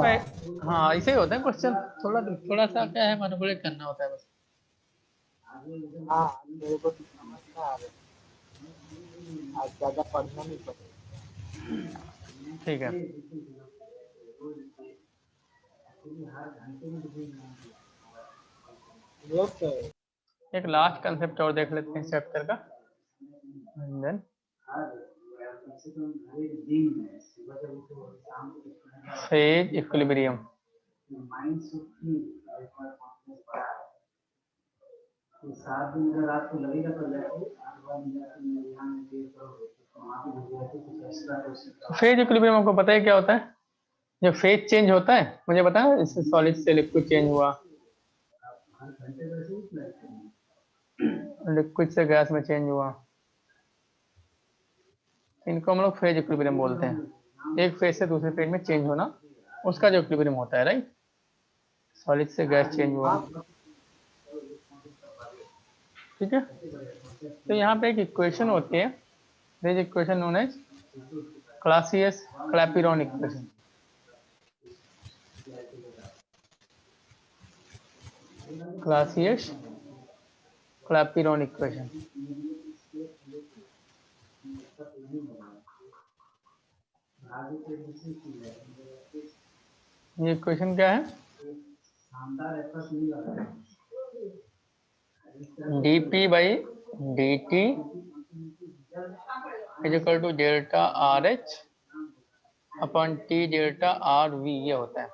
हाँ ऐसे ही होता है क्वेश्चन, थोड़ा थोड़ा सा क्या है मैनिपुलेट करना होता है बस।
हाँ मेरे को तो समझ में आ रहा है, आज ज्यादा पढ़ना नहीं पड़ेगा।
ठीक है,
यस सर।
एक लास्ट कंसेप्ट और देख लेते हैं चैप्टर का, and then phase equilibrium. Phase equilibrium आपको पता है क्या होता है, जब फेज चेंज होता है, मुझे पता है इससे सॉलिड से लिक्विड चेंज हुआ, लिक्विड से गैस में चेंज हुआ, इनको हम लोग फेज इक्विलिब्रियम बोलते हैं। एक फेज से दूसरे फेज में चेंज होना, उसका जो इक्विलिब्रियम होता है, राइट। सॉलिड से गैस चेंज हुआ, ठीक है। तो यहाँ पे एक इक्वेशन होती है, this equation known as Clausius Clapeyron equation. Clausius Clapeyron equation, ये इक्वेशन क्या है, dp by dt is equal to delta R H upon T delta R V, ये होता है।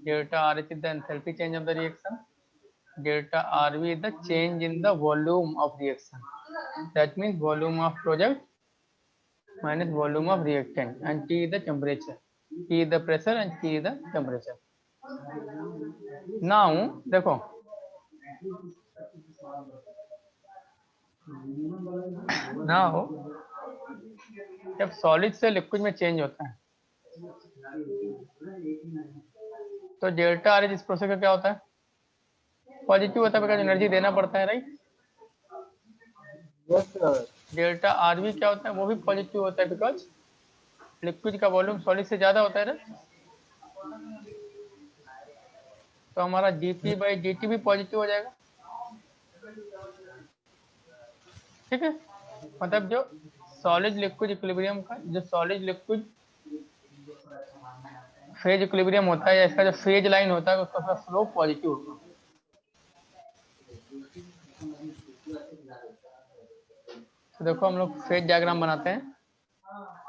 Delta R H is the enthalpy change of the reaction, delta R V is the change in the volume of reaction, that means volume of product minus volume of reactant, and T is the temperature, T is the pressure and T is the temperature. Now देखो now जब solid से liquid में change होता है तो delta are इस process का क्या होता है, पॉजिटिव होता है, बिकॉज एनर्जी देना पड़ता है, right.
Yes sir.
Delta R भी क्या होता है, वो भी पॉजिटिव होता है, बिकॉज लिक्विड का वॉल्यूम सॉलिड से ज्यादा होता है, राइट। तो हमारा dp बाई dt भी पॉजिटिव हो जाएगा, ठीक है। मतलब जो सॉलिड लिक्विड इक्विलिब्रियम का, जो सॉलिड लिक्विड फेज इक्विलिब्रियम होता है, या इसका जो फेज लाइन होता है उसका स्लोप पॉजिटिव होगा। तो देखो हम लोग फेज डायग्राम बनाते हैं,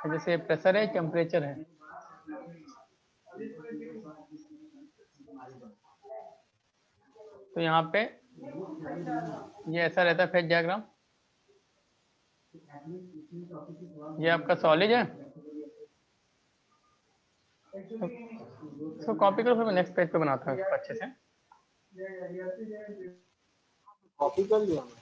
जैसे प्रेशर है, टेम्परेचर है, तो यहाँ पे ये ऐसा रहता है फेज डायग्राम, ये आपका सॉलिड है, इसको कॉपी करो, फिर मैं नेक्स्ट पेज पे बनाता हूँ इसको अच्छे से।
कॉपी कर लिया मैं।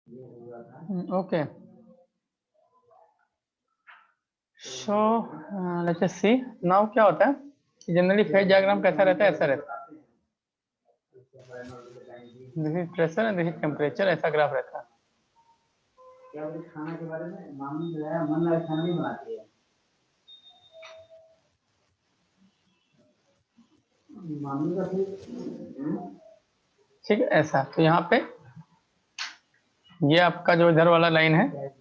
Okay. So let's just see now क्या होता है जनरली फेज डायग्राम कैसा रहता है, ऐसा रहता है, this is pressure and this is temperature, ऐसा ग्राफ रहता है।
क्या बोले खाना के बारे में? मामी जो है मन लगा खाना नहीं बनाती है। मामी का फिर
ठीक है, ऐसा। तो यहाँ पे ये आपका जो इधर वाला लाइन है,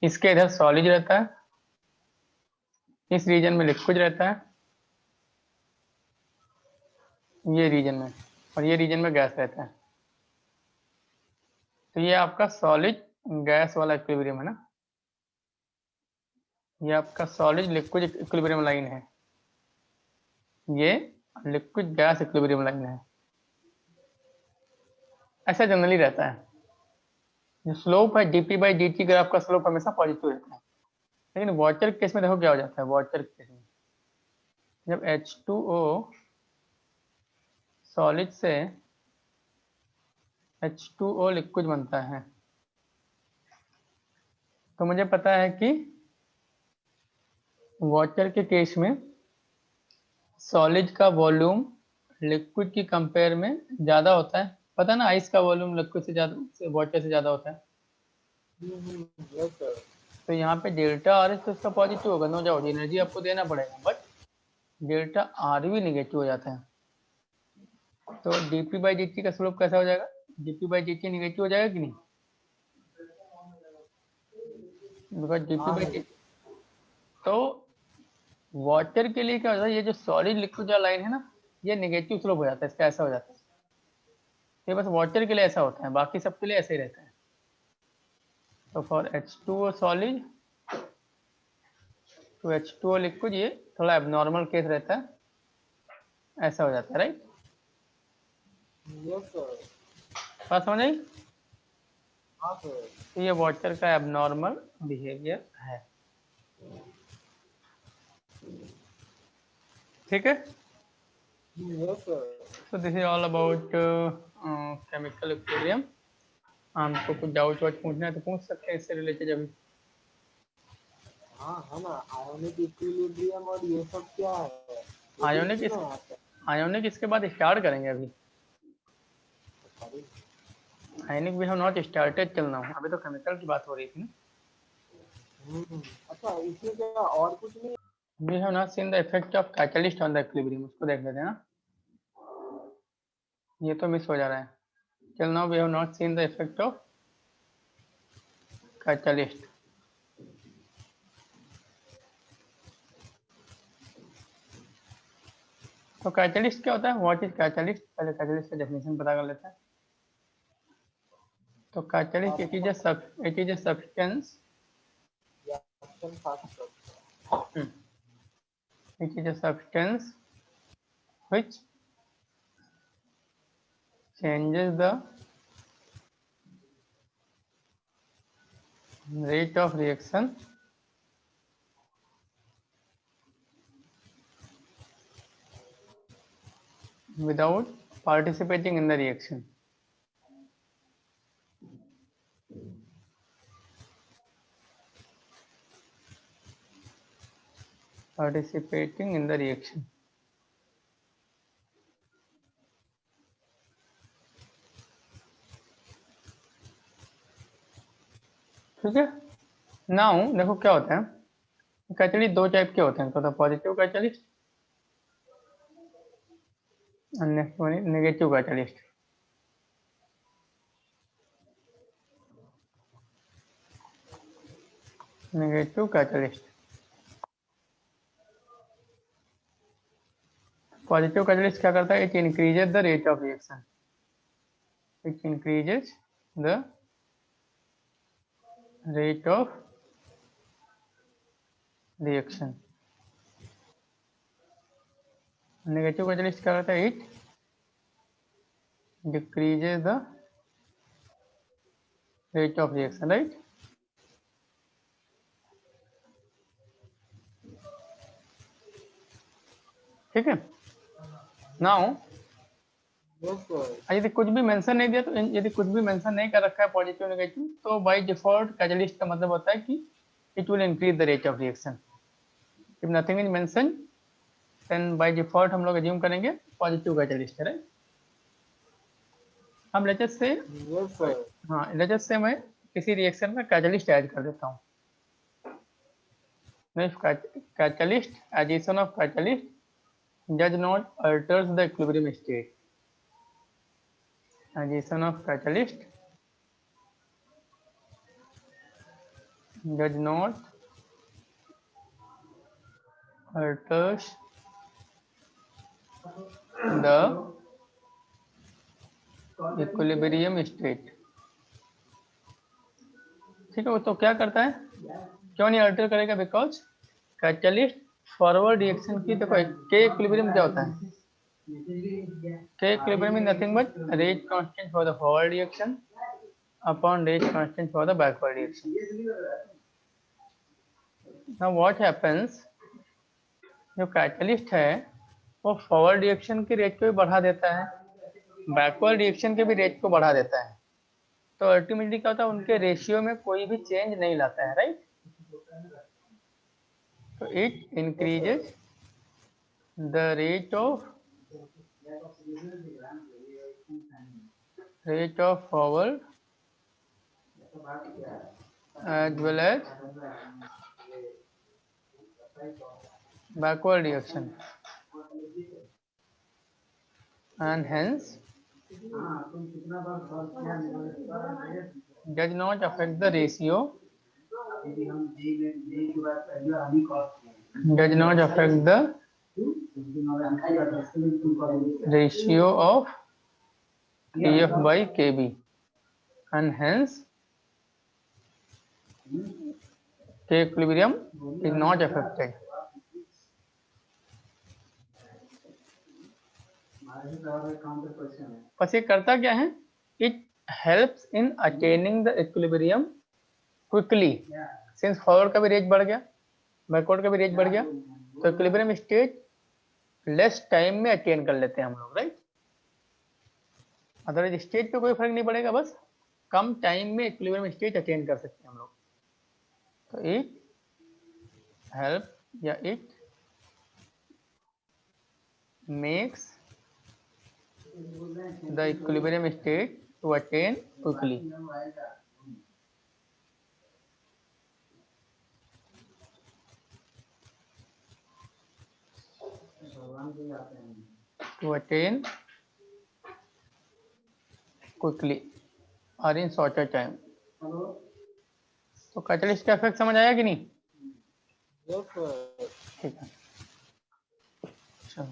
इसके इधर सॉलिड रहता है, इस रीजन में लिक्विड रहता है, ये रीजन में, और ये रीजन में गैस रहता है। तो ये आपका सॉलिड गैस वाला इक्विलिब्रियम है ना, ये आपका सॉलिड लिक्विड इक्विलिब्रियम लाइन है, ये लिक्विड गैस इक्विलिब्रियम लाइन है। ऐसा जनरली रहता है। जो स्लोप है dp बाई dt ग्राफ का स्लोप हमेशा पॉजिटिव रहता है, लेकिन वाटर केस में देखो क्या हो जाता है। वाटर केस में जब H2O सॉलिड से H2O लिक्विड बनता है, तो मुझे पता है कि वाटर के केस में सॉलिड का वॉल्यूम लिक्विड की कंपेयर में ज्यादा होता है। पता ना, आइस का वॉल्यूम लिक्विड से ज्यादा, वाटर से ज्यादा होता है।
Yes sir.
तो यहाँ पे डेल्टा आर तो इसका पॉजिटिव होगा, नो डाउट, एनर्जी आपको देना पड़ेगा, बट डेल्टा आर भी निगेटिव हो जाता है। तो dp बाई dt का स्लोप कैसा हो जाएगा? dp बाई dt निगेटिव हो जाएगा कि नहीं? बिकॉज dp बाई dt, तो वाटर के लिए क्या होता है, ये जो सॉलिड लिक्विड वाला लाइन है ना, ये निगेटिव स्लोप हो जाता है, इसका ऐसा हो जाता है। ये बस वाटर के लिए ऐसा होता है, बाकी सबके लिए ऐसे ही रहता है। तो for H2O solid to H2O liquid, ये थोड़ा एबनॉर्मल केस रहता है, ऐसा हो जाता है, राइट?
Yes sir.
बात समझ आई?
हाँ सर।
तो ये वाटर का एबनॉर्मल बिहेवियर है, ठीक है।
Yes sir.
So this is all about chemical equilibrium. आपको कुछ डाउट वाउट पूछना है तो पूछ सकते हैं इससे रिलेटेड अभी।
हाँ है ना, आयोनिक इक्विलिब्रियम और ये सब क्या है?
आयोनिक इस आयोनिक इसके बाद स्टार्ट करेंगे अभी। Ionic we have not started till now, अभी तो केमिकल की बात हो रही थी ना।
अच्छा, इसमें क्या और कुछ नहीं?
We have not seen the effect of catalyst on the equilibrium, उसको देख लेते हैं ना, ये तो मिस हो जा रहा है। Till now we have not seen the effect of catalyst. तो कैटलिस्ट क्या होता है? What is catalyst? पहले कैटलिस्ट का डेफिनेशन पता कर लेते हैं। तो catalyst it is a substance, it is a substance which changes the rate of reaction without participating in the reaction. Participating in the reaction. ठीक है। नाउ देखो क्या होता है, कैटलिस्ट दो टाइप के होते हैं, तो पॉजिटिव कैटलिस्ट और next one is negative catalyst. Negative catalyst, positive catalyst क्या करता है? It increases the rate of reaction, it increases the rate of reaction. Negative catalyst क्या करता है? It decreases the rate of reaction, right? ठीक है। Now
yes sir.
यदि कुछ भी मेंशन नहीं दिया तो यदि कुछ भी मेंशन नहीं कर रखा है पॉजिटिव नेगेटिव, तो बाय डिफॉल्ट कैटलिस्ट का मतलब होता है कि it will increase the rate of reaction. If nothing is mention then by default हम लोग एज्यूम करेंगे पॉजिटिव कैटलिस्ट है, राइट। हम लेटेस्ट से
यस सर।
हाँ लेटेस्ट से मैं किसी रिएक्शन में कैटलिस्ट ऐड कर देता हूँ। Catalyst, addition of catalyst does not alters the equilibrium state. Addition of catalyst does not alters the equilibrium state. ठीक है, तो क्या करता है, क्यों नहीं अल्टर करेगा? बिकॉज कैटलिस्ट फॉरवर्ड रिएक्शन की, देखो के इक्विलिब्रियम क्या होता है, के equilibrium is nothing but rate constant for the forward reaction upon rate constant for the backward reaction. Now what happens, जो कैटलिस्ट है वो फॉरवर्ड रिएक्शन की रेट को भी बढ़ा देता है, बैकवर्ड रिएक्शन के भी रेट को बढ़ा देता है, तो अल्टीमेटली क्या होता है, उनके रेशियो में कोई भी चेंज नहीं लाता है, राइट। तो it increases the rate of forward as well as backward reaction and hence does not affect the ratio, does not affect the ratio of Kf by Kb and hence K equilibrium is not affected. बस ये करता क्या है, it helps in attaining the equilibrium quickly, since forward का भी rate बढ़ गया, backward का भी रेट बढ़ गया, तो इक्विलिब्रियम स्टेट लेस टाइम में अटेन कर लेते हैं हम लोग, राइट। अदरवाइज स्टेट पे कोई फर्क नहीं पड़ेगा, बस कम टाइम में इक्विलिब्रियम स्टेट अटेन कर सकते हैं हम लोग। तो इट हेल्प या it makes the equilibrium state to attain quickly. To attain quickly or in shorter time. तो कैटलिस्ट का इफेक्ट समझ आया कि नहीं?
Yes sir.
ठीक है, चलो।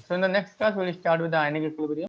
So in the next class we will start with the ionic equilibrium.